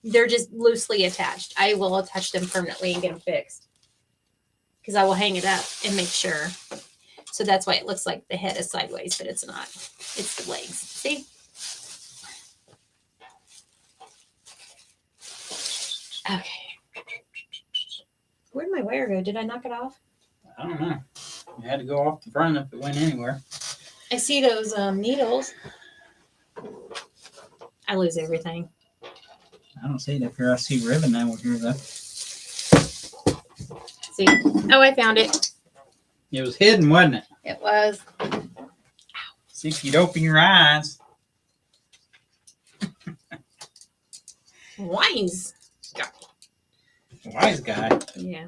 They're just loosely attached. I will attach them permanently and get them fixed. Because I will hang it up and make sure. So that's why it looks like the head is sideways, but it's not. It's the legs. See? Okay. Where'd my wire go? Did I knock it off? I don't know. You had to go off the front if it went anywhere. I see those needles. I lose everything. I don't see it up here. I see ribbon over here, though. See? Oh, I found it. It was hidden, wasn't it? It was. See if you'd open your eyes. Wise guy. Wise guy. Yeah.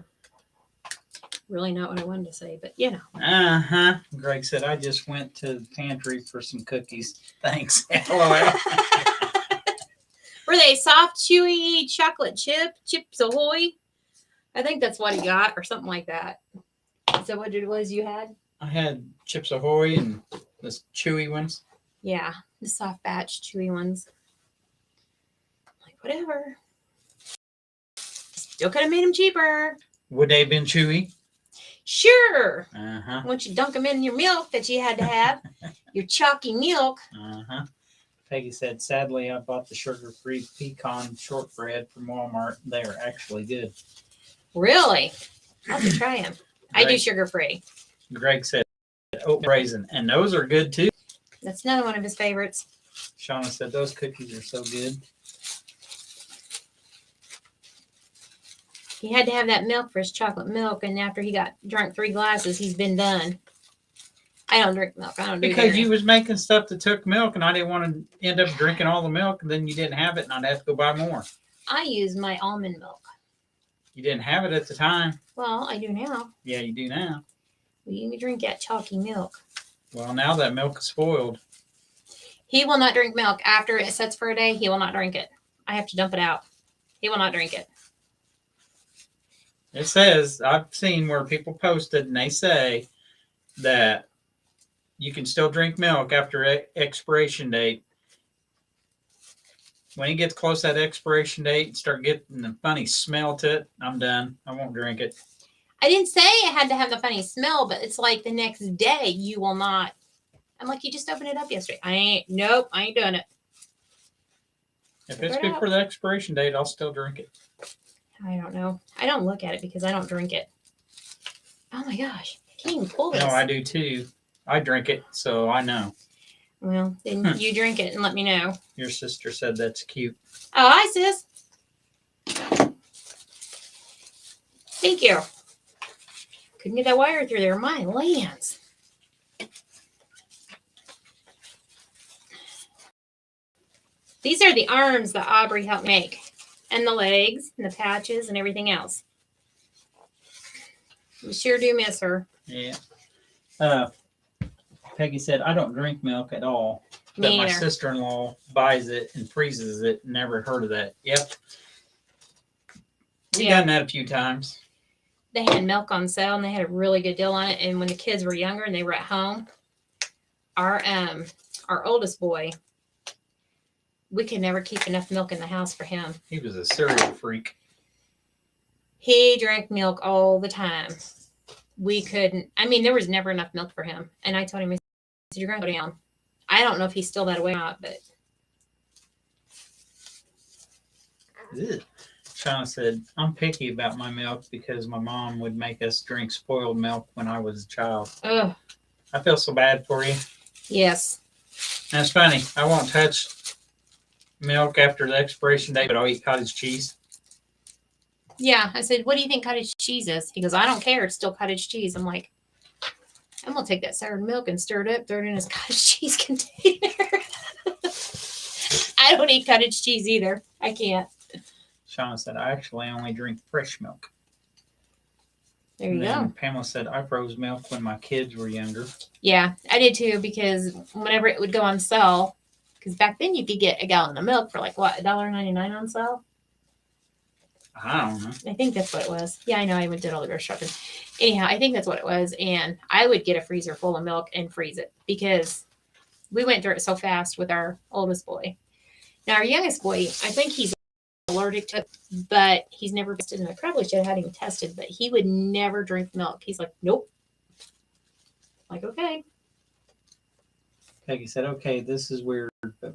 Really not what I wanted to say, but you know. Greg said, "I just went to the pantry for some cookies. Thanks." LOL. Were they soft, chewy chocolate chips ahoy? I think that's what he got, or something like that. Is that what it was you had? I had Chips Ahoy and the chewy ones. Yeah, the soft batch chewy ones. Like, whatever. Still could have made them cheaper. Would they have been chewy? Sure. Uh-huh. Once you dunk them in your milk that you had to have, your chalky milk. Uh-huh. Peggy said, "Sadly, I bought the sugar-free pecan shortbread from Walmart. They are actually good." Really? I'll have to try them. I do sugar-free. Greg said, "Oat raisin." And those are good, too. That's another one of his favorites. Shauna said, "Those cookies are so good." He had to have that milk for his chocolate milk, and after he drunk 3 glasses, he's been done. I don't drink milk. I don't do Because dairy. you was making stuff that took milk, and I didn't want to end up drinking all the milk, and then you didn't have it, and I'd have to go buy more. I use my almond milk. You didn't have it at the time. Well, I do now. Yeah, you do now. Well, you can drink that chalky milk. Well, now that milk is spoiled. He will not drink milk after it sets for a day. He will not drink it. I have to dump it out. He will not drink it. It says, I've seen where people posted and they say that you can still drink milk after expiration date. When it gets close to that expiration date and start getting the funny smell to it, I'm done. I won't drink it. I didn't say it had to have the funny smell, but it's like the next day you will not. I'm like, you just opened it up yesterday. I ain't doing it. If it's good for the expiration date, I'll still drink it. I don't know. I don't look at it because I don't drink it. Oh my gosh. I can't even pull this. No, I do too. I drink it, so I know. Well, then you drink it and let me know. Your sister said that's cute. Oh, hi, sis. Thank you. Couldn't get that wire through there. My lands. These are the arms that Aubrey helped make. And the legs and the patches and everything else. We sure do miss her. Yeah. Peggy said, I don't drink milk at all. But Me my either. sister-in-law buys it and freezes it. Never heard of that. Yep. We've done that a few times. They had milk on sale and they had a really good deal on it. And when the kids were younger and they were at home, our oldest boy, we could never keep enough milk in the house for him. He was a cereal freak. He drank milk all the time. We couldn't. I mean, there was never enough milk for him. And I told him, I said, you're going to go down. I don't know if he's still that way or not, but. Ugh. Shauna said, I'm picky about my milk because my mom would make us drink spoiled milk when I was a child. Ugh. I feel so bad for you. Yes. And it's funny. I won't touch milk after the expiration date, but I'll eat cottage cheese. Yeah. I said, what do you think cottage cheese is? He goes, I don't care. It's still cottage cheese. I'm like, I'm going to take that soured milk and stir it up, throw it in his cottage cheese container. I don't eat cottage cheese either. I can't. Shauna said, I actually only drink fresh milk. There you go. Pamela said, I froze milk when my kids were younger. Yeah, I did too, because whenever it would go on sale, because back then you could get a gallon of milk for like, what, $1.99 on sale? I don't know. I think that's what it was. Yeah, I know. I did all the grocery shopping. Anyhow, I think that's what it was. And I would get a freezer full of milk and freeze it because we went through it so fast with our oldest boy. Now, our youngest boy, I think he's allergic to it, but he's never tested, and I probably should have had him tested, but he would never drink milk. He's like, nope. Like, okay. Peggy said, okay, this is weird, but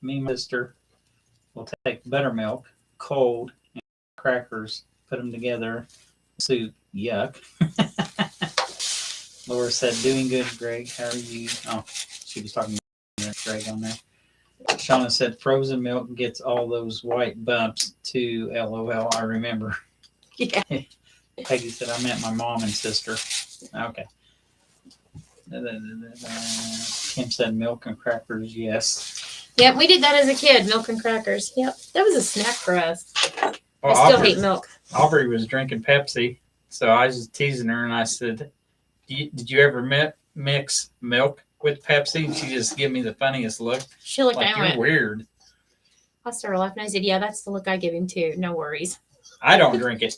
me and my sister will take buttermilk, cold, and crackers, put them together, soup. Yuck. Laura said, doing good, Greg. How are you? Oh, she was talking to Greg on there. Shauna said, frozen milk gets all those white bumps too. LOL. I remember. Yeah. Peggy said, I meant my mom and sister. Okay. Kim said, milk and crackers. Yes. Yep, we did that as a kid. Milk and crackers. Yep, that was a snack for us. Well, I still hate milk. Aubrey was drinking Pepsi, so I was just teasing her, and I said, did you ever mix milk with Pepsi? And she just gave me the funniest look. She looked like, at me you're and went, weird. I started laughing. I said, yeah, that's the look I give him too. No worries. I don't drink it.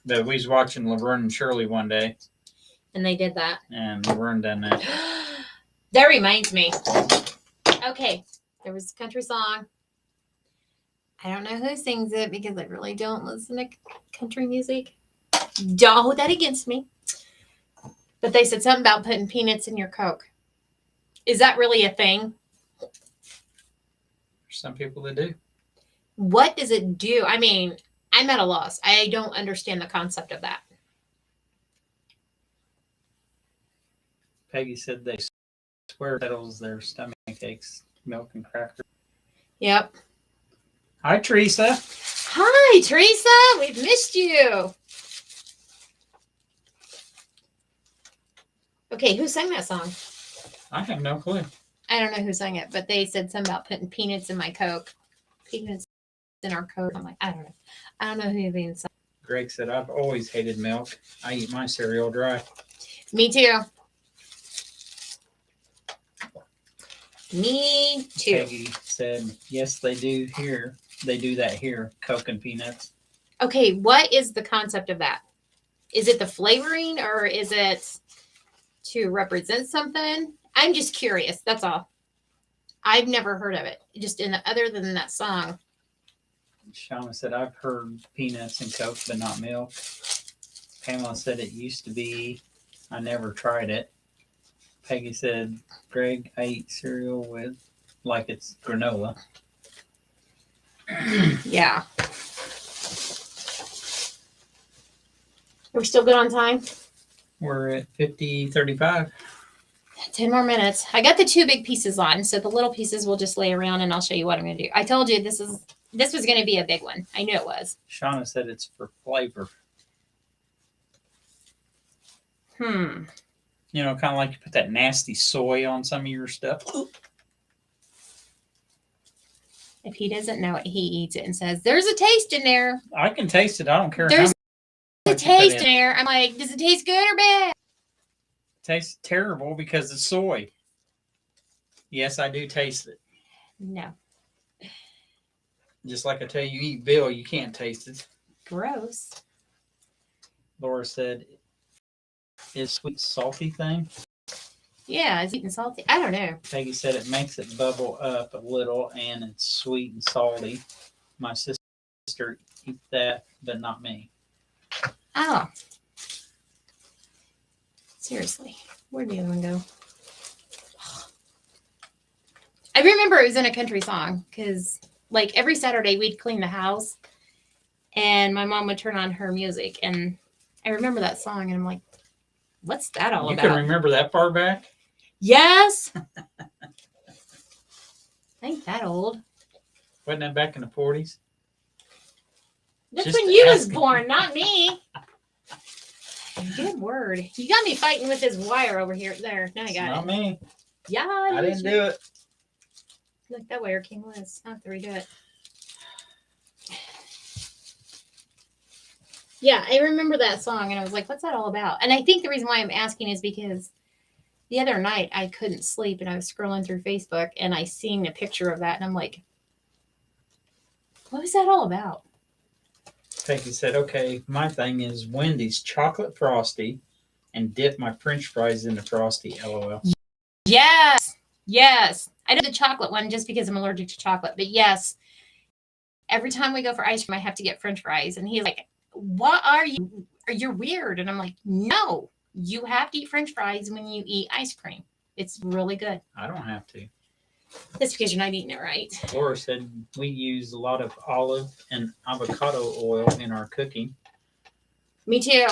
But we was watching Laverne and Shirley one day. And they did that. And Laverne done that. That reminds me. Okay, there was a country song. I don't know who sings it because I really don't listen to country music. Don't hold that against me. But they said something about putting peanuts in your Coke. Is that really a thing? There's some people that do. What does it do? I mean, I'm at a loss. I don't understand the concept of that. Peggy said they swear settles their stomach aches, milk and crackers. Yep. Hi, Teresa. Hi, Teresa. We've missed you. Okay, who sang that song? I have no clue. I don't know who sang it, but they said something about putting peanuts in my Coke. Peanuts in our Coke. I'm like, I don't know. I don't know who even sang. Greg said, I've always hated milk. I eat my cereal dry. Me too. Me too. Peggy said, yes, they do here. They do that here, Coke and peanuts. Okay, what is the concept of that? Is it the flavoring or is it to represent something? I'm just curious. That's all. I've never heard of it. Just in the, other than that song. Shauna said, I've heard peanuts and Coke, but not milk. Pamela said it used to be. I never tried it. Peggy said, Greg, I eat cereal with like it's granola. Yeah. Are we still good on time? We're at 50:35. 10 more minutes. I got the 2 big pieces on, so the little pieces will just lay around and I'll show you what I'm going to do. I told you this was going to be a big one. I knew it was. Shauna said it's for flavor. You know, kind of like you put that nasty soy on some of your stuff. If he doesn't know it, he eats it and says, there's a taste in there. I can taste it. I don't care. There's a taste in there. I'm like, does it taste good or bad? It tastes terrible because it's soy. Yes, I do taste it. No. Just like I tell you, eat Bill, you can't taste it. Gross. Laura said, is sweet salty thing? Yeah, it's sweet and salty. I don't know. Peggy said it makes it bubble up a little and it's sweet and salty. My sister eats that, but not me. Oh. Seriously. Where'd the other one go? I remember it was in a country song because, like, every Saturday we'd clean the house and my mom would turn on her music. And I remember that song and I'm like, what's that all about? You can remember that far back? Yes. I ain't that old. Wasn't that back in the 40s? That's Just when you was asking. born, not me. Good word. You got me fighting with this wire over here. There. Now I got Not it. me. Yeah. I didn't do it. Look, that wire came loose. I'll have to redo it. Yeah, I remember that song and I was like, what's that all about? And I think the reason why I'm asking is because the other night I couldn't sleep and I was scrolling through Facebook and I seen a picture of that and I'm like, what was that all about? Peggy said, okay, my thing is Wendy's chocolate frosty and dip my french fries in the frosty, LOL. Yes. Yes. I know the chocolate one just because I'm allergic to chocolate, but yes, every time we go for ice cream, I have to get french fries. And he's like, what are you? You're weird. And I'm like, no, you have to eat french fries when you eat ice cream. It's really good. I don't have to. That's because you're not eating it right. Laura said we use a lot of olive and avocado oil in our cooking. Me too.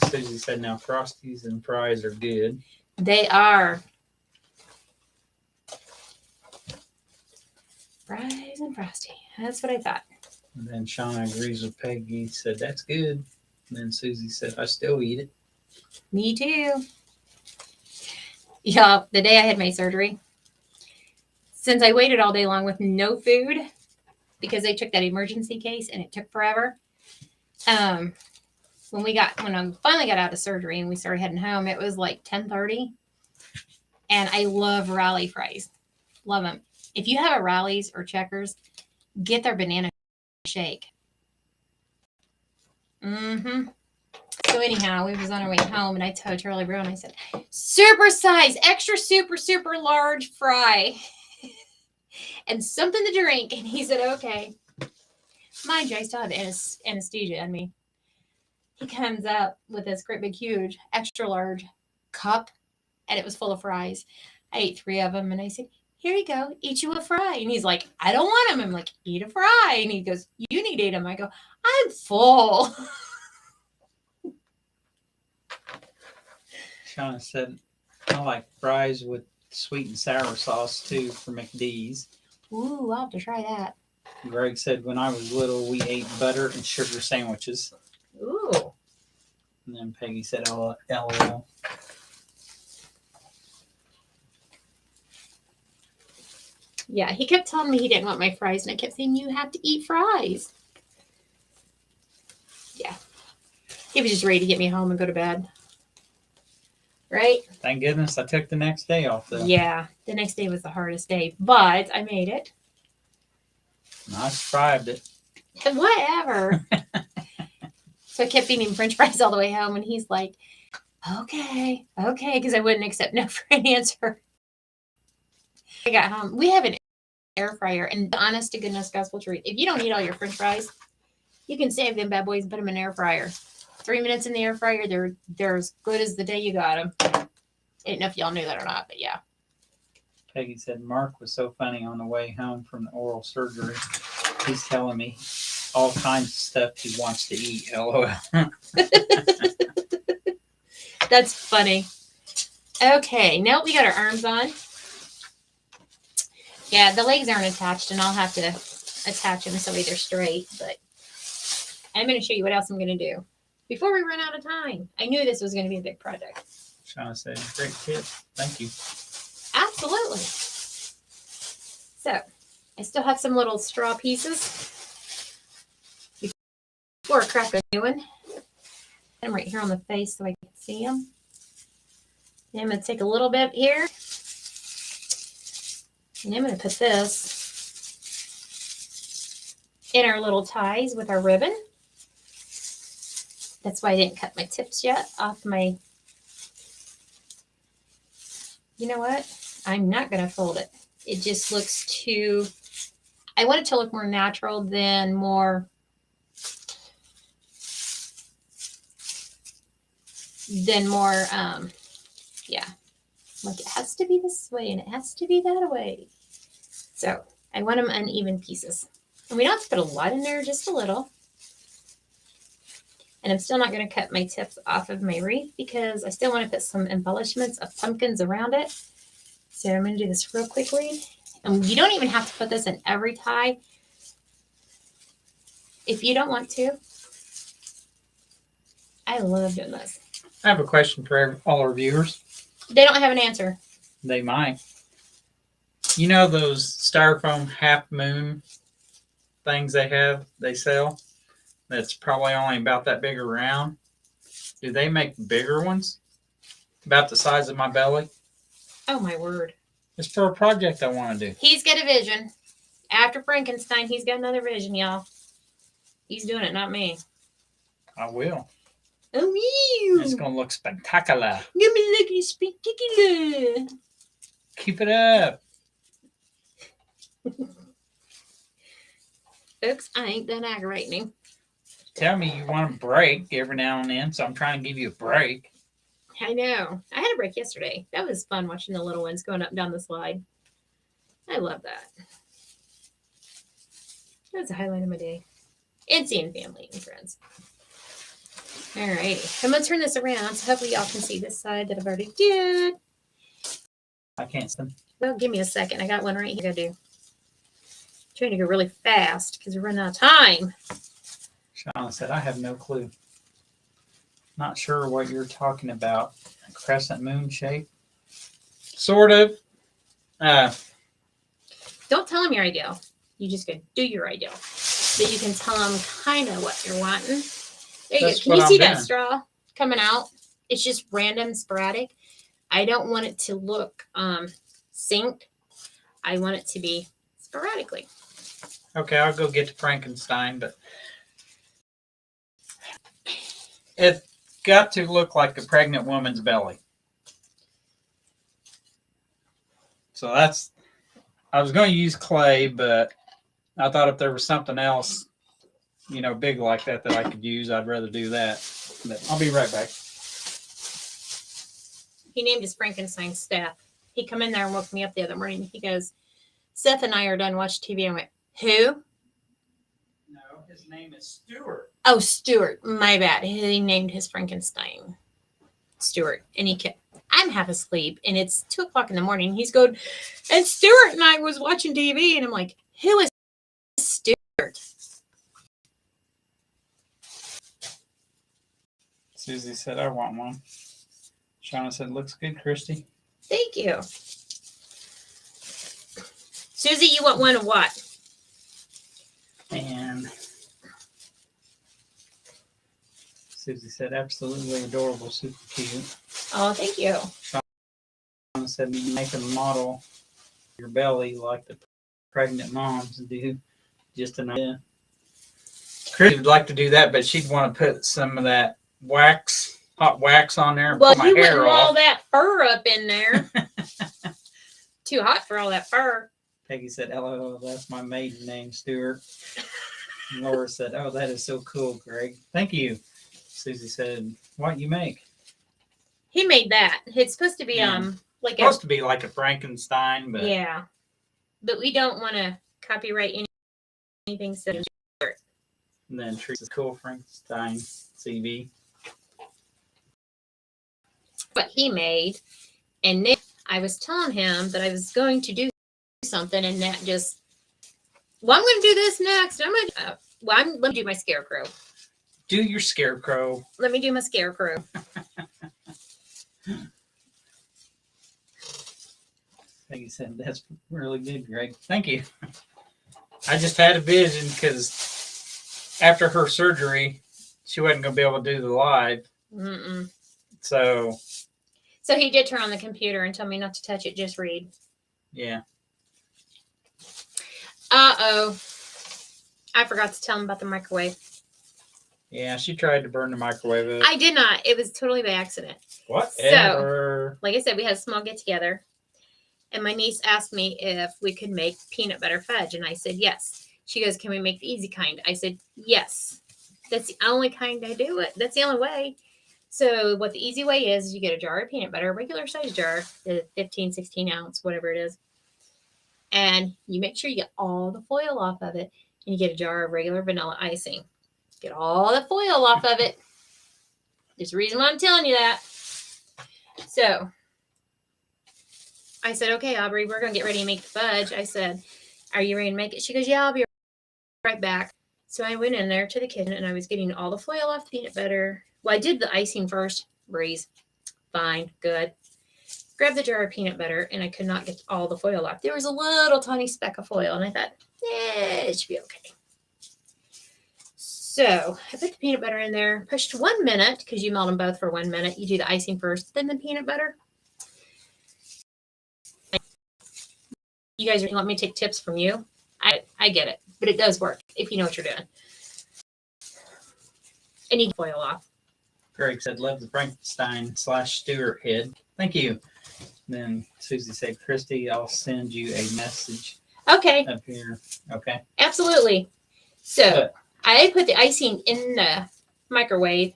Susie said now Frosties and fries are good. They are. Fries and frosty. That's what I thought. And then Shauna agrees with Peggy, said that's good. And then Susie said I still eat it. Me too. Yeah, the day I had my surgery, since I waited all day long with no food because they took that emergency case and it took forever. When I finally got out of surgery and we started heading home, it was like 10:30. And I love Raleigh fries. Love them. If you have a Raleigh's or Checkers, get their banana shake. So anyhow, we was on our way home and I told Charlie Brown, I said, super size, extra super, super large fry and something to drink. And he said, okay. Mind you, I still have anesthesia on me. He comes up with this great big huge extra large cup and it was full of fries. I ate 3 of them and I said, here you go, eat you a fry. And he's like, I don't want them. I'm like, eat a fry. And he goes, you need 8 of them. I go, I'm full. Shauna said I like fries with sweet and sour sauce too for McD's. Ooh, I'll have to try that. Greg said when I was little we ate butter and sugar sandwiches. Ooh. And then Peggy said LOL. Yeah, he kept telling me he didn't want my fries, and I kept saying, you have to eat fries. Yeah. He was just ready to get me home and go to bed. right? Thank goodness I took the next day off though. Yeah, the next day was the hardest day, but I made it. And I survived it. Whatever. So I kept eating French fries all the way home, and he's like, "Okay, okay," because I wouldn't accept no for an answer. I got home. We have an air fryer, and honest to goodness gospel truth, if you don't eat all your French fries, you can save them bad boys and put them in an air fryer. 3 minutes in the air fryer, they're as good as the day you got them. I didn't know if y'all knew that or not, but yeah. Peggy said Mark was so funny on the way home from the oral surgery. He's telling me all kinds of stuff he wants to eat. LOL. That's funny. Okay, now we got our arms on. Yeah, the legs aren't attached, and I'll have to attach them so they're straight. But I'm going to show you what else I'm going to do before we run out of time. I knew this was going to be a big project. Shauna said, great tip. Thank you. Absolutely. So, I still have some little straw pieces. Before I crack a new one, I'm right here on the face so I can see them. And I'm going to take a little bit here. And I'm going to put this in our little ties with our ribbon. That's why I didn't cut my tips yet off my... You know what? I'm not going to fold it. It just looks too... I want it to look more natural than more... yeah. Like it has to be this way and it has to be that way. So I want them uneven pieces. And we don't have to put a lot in there, just a little. And I'm still not going to cut my tips off of my wreath because I still want to put some embellishments of pumpkins around it. So I'm going to do this real quickly. And you don't even have to put this in every tie if you don't want to. I love doing this. I have a question for all our viewers. They don't have an answer. They might. You know those styrofoam half moon things they sell? That's probably only about that big around. Do they make bigger ones? About the size of my belly? Oh my word. It's for a project I want to do. He's got a vision. After Frankenstein, he's got another vision, y'all. He's doing it, not me. I will. Oh, you. It's going to look spectacular. Give me looking spectacular. Keep it up. Folks, I ain't done aggravating. Tell me you want a break every now and then, so I'm trying to give you a break. I know. I had a break yesterday. That was fun watching the little ones going up and down the slide. I love that. That was a highlight of my day. And seeing family and friends. Alrighty. I'm going to turn this around so hopefully y'all can see this side that I've already did. I can't stand. Well, give me a second. I got one right here to do. I'm trying to go really fast because we're running out of time. Shauna said, I have no clue. Not sure what you're talking about. A crescent moon shape? Sort of. Don't tell them your ideal. You just go do your ideal. But you can tell them kind of what you're wanting. There you That's go. Can you what see I'm that doing. straw coming out? It's just random, sporadic. I don't want it to look synced. I want it to be sporadically. Okay, I'll go get to Frankenstein, but it's got to look like a pregnant woman's belly. So that's, I was going to use clay, but I thought if there was something else, you know, big like that I could use, I'd rather do that. But I'll be right back. He named his Frankenstein Steph. He come in there and woke me up the other morning. He goes, Seth and I are done watching TV. I went, who? No, his name is Stuart. Oh, Stuart. My bad. He named his Frankenstein Stuart. And he kept, I'm half asleep and it's 2:00 in the morning. He's going, and Stuart and I was watching TV. And I'm like, who is Stuart? Susie said, I want one. Shauna said, looks good, Christy. Thank you. Susie, you want one of what? And Susie said, absolutely adorable, super cute. Oh, thank you. Sean said you make a model your belly like the pregnant moms do. Just an idea. Chris would like to do that, but she'd want to put some of that hot wax on there and Well, pull my you wouldn't hair want all off. that fur up in there. Too hot for all that fur. Peggy said, "LOL, that's my maiden name, Stuart." And Laura said, "Oh, that is so cool, Greg. Thank you." Susie said, "What you make?" He made that. It's supposed to be Yeah. like Supposed to be like a Frankenstein, but yeah, but we don't want to copyright anything. So and then Teresa's cool Frankenstein CV. what he made, and then I was telling him that I was going to do something, and Nat just, well, I'm going to do this next. Let me do my scarecrow. Do your scarecrow. Let me do my scarecrow. Peggy said, "That's really good, Greg. Thank you." I just had a vision because after her surgery, she wasn't going to be able to do the live. Mm-mm. So he did turn on the computer and tell me not to touch it, just read. Yeah. Uh-oh. I forgot to tell him about the microwave. Yeah, she tried to burn the microwave. I did not. It was totally by accident. Whatever. So, like I said, we had a small get-together. And my niece asked me if we could make peanut butter fudge. And I said, yes. She goes, can we make the easy kind? I said, yes. That's the only kind I do it. That's the only way. So what the easy way is you get a jar of peanut butter, a regular size jar, the 15, 16 ounce, whatever it is. And you make sure you get all the foil off of it. And you get a jar of regular vanilla icing. Get all the foil off of it. There's a reason why I'm telling you that. So I said, okay, Aubrey, we're going to get ready to make the fudge. I said, are you ready to make it? She goes, yeah, I'll be right back. So I went in there to the kitchen and I was getting all the foil off the peanut butter. Well, I did the icing first. Breeze. Fine. Good. Grabbed the jar of peanut butter and I could not get all the foil off. There was a little tiny speck of foil and I thought, it should be okay. So I put the peanut butter in there, pushed 1 minute because you melt them both for 1 minute. You do the icing first, then the peanut butter. You guys want me to take tips from you? I get it, but it does work if you know what you're doing. And you get foil off. Greg said, "Love the Frankenstein / Stuart head." Thank you. Then Susie said, "Christy, I'll send you a message." Okay. Up here. Okay. Absolutely. So I put the icing in the microwave.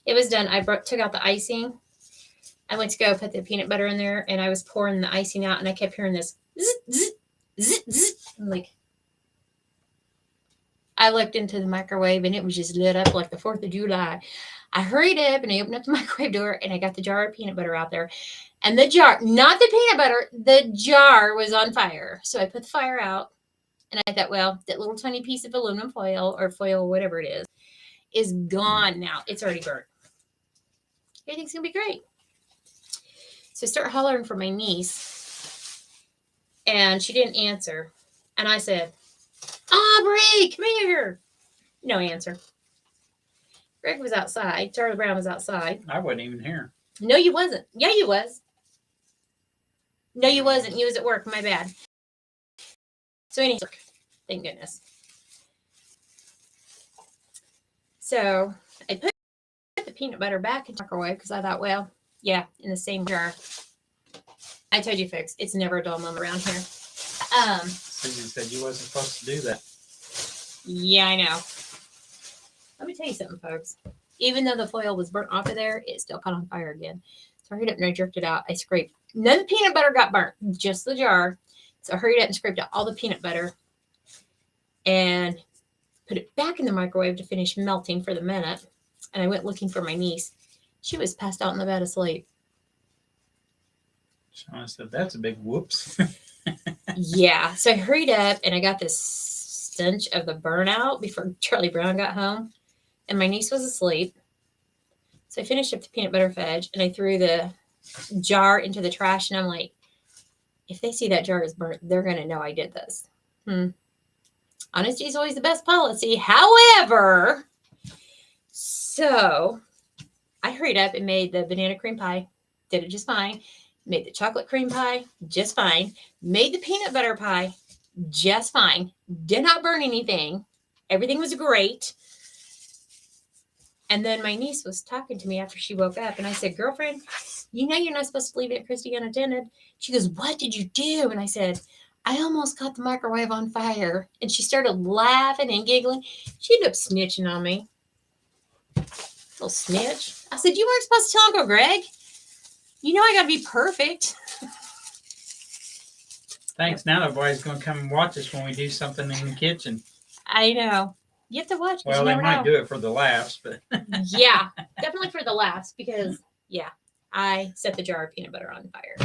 It was done. I took out the icing. I went to go put the peanut butter in there, and I was pouring the icing out, and I kept hearing this zzz, zzz, zzz, zzz. I'm like, I looked into the microwave, and it was just lit up like the 4th of July. I hurried up, and I opened up the microwave door, and I got the jar of peanut butter out there. And the jar, not the peanut butter, the jar was on fire. So I put the fire out, and I thought, well, that little tiny piece of aluminum foil or foil, whatever it is gone now. It's already burnt. Everything's going to be great. So I start hollering for my niece, and she didn't answer. And I said, Aubrey, come here. No answer. Greg was outside. Charlie Brown was outside. I wasn't even here. No, you wasn't. Yeah, you was. No, you wasn't. You was at work. My bad. So anyway, thank goodness. So I put the peanut butter back in the microwave because I thought, well, yeah, in the same jar. I told you, folks, it's never a dull moment around here. Susie said you wasn't supposed to do that. Yeah, I know. Let me tell you something, folks. Even though the foil was burnt off of there, it still caught on fire again. So I hurried up and I jerked it out. I scraped. None of the peanut butter got burnt, just the jar. So I hurried up and scraped out all the peanut butter and put it back in the microwave to finish melting for the minute. And I went looking for my niece. She was passed out in the bed asleep. Shauna said, "That's a big whoops." Yeah. So I hurried up and I got this stench of the burnout before Charlie Brown got home. And my niece was asleep. So I finished up the peanut butter fudge and I threw the jar into the trash. And I'm like, if they see that jar is burnt, they're going to know I did this. Honesty is always the best policy. However, so I hurried up and made the banana cream pie. Did it just fine. Made the chocolate cream pie just fine. Made the peanut butter pie just fine. Did not burn anything. Everything was great. And then my niece was talking to me after she woke up, and I said, "Girlfriend, you know you're not supposed to leave Aunt Christy unattended." She goes, "What did you do?" And I said, "I almost caught the microwave on fire." And she started laughing and giggling. She ended up snitching on me. Little snitch. I said, "You weren't supposed to tell Uncle Greg. You know I got to be perfect." Thanks. Now everybody's going to come and watch us when we do something in the kitchen. I know. You have to watch. Well, they might do it for the laughs, but yeah, definitely for the laughs because I set the jar of peanut butter on fire.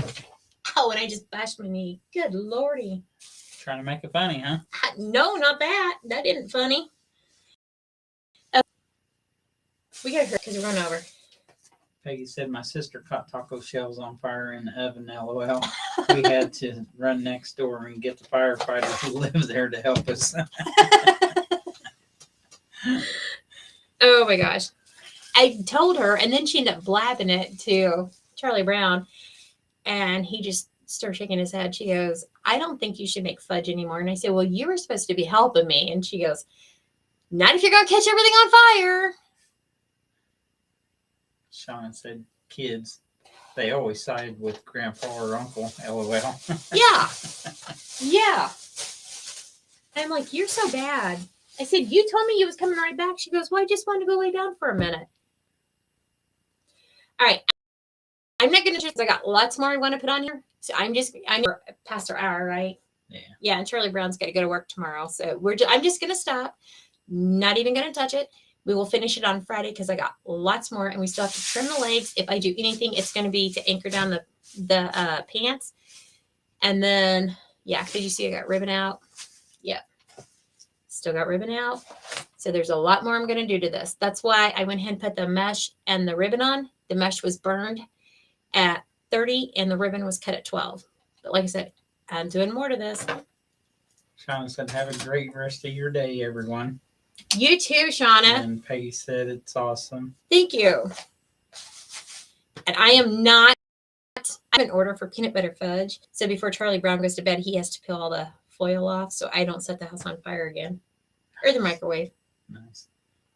Oh, and I just bashed my knee. Good lordy. Trying to make it funny, huh? No, not that. That isn't funny. We got to hurry because we're running over. Peggy said my sister caught taco shells on fire in the oven. LOL. We had to run next door and get the firefighter who lives there to help us. Oh my gosh. I told her, and then she ended up blabbing it to Charlie Brown, and he just started shaking his head. She goes, "I don't think you should make fudge anymore." And I said, "Well, you were supposed to be helping me." And she goes, "Not if you're going to catch everything on fire." Shauna said, "Kids, they always side with grandpa or uncle." LOL. Yeah. Yeah. I'm like, "You're so bad." I said, "You told me you was coming right back." She goes, "Well, I just wanted to go lay down for a minute." All right. I'm not going to I got lots more I want to put on here. So I'm past our hour, right? Yeah. Yeah, and Charlie Brown's got to go to work tomorrow. So I'm just going to stop. Not even going to touch it. We will finish it on Friday because I got lots more, and we still have to trim the legs. If I do anything, it's going to be to anchor down the pants. And then, because you see I got ribbon out. Yep. Still got ribbon out. So there's a lot more I'm going to do to this. That's why I went ahead and put the mesh and the ribbon on. The mesh was burned at 30 and the ribbon was cut at 12. But like I said, I'm doing more to this. Shauna said, "Have a great rest of your day, everyone." You too, Shauna. And Peggy said, "It's awesome." Thank you. And I'm in order for peanut butter fudge. So before Charlie Brown goes to bed, he has to peel all the foil off so I don't set the house on fire again. Or the microwave. Nice.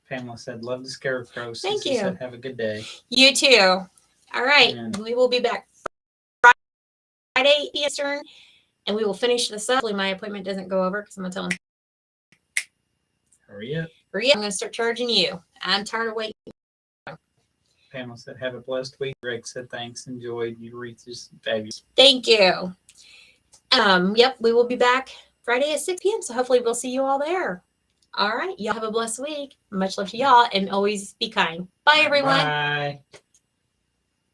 Pamela said, "Love the scarecrow." Thank you. Said, "Have a good day." You too. All right. And we will be back Friday Eastern, and we will finish this up. Hopefully my appointment doesn't go over because I'm going to tell him. hurry up. Hurry up. I'm going to start charging you. I'm tired of waiting. Pamela said, "Have a blessed week." Greg said, "Thanks. Enjoyed. Your wreath is fabulous." Thank you. Yep, we will be back Friday at 6 p.m. So hopefully we'll see you all there. All right. Y'all have a blessed week. Much love to y'all, and always be kind. Bye, everyone. Bye.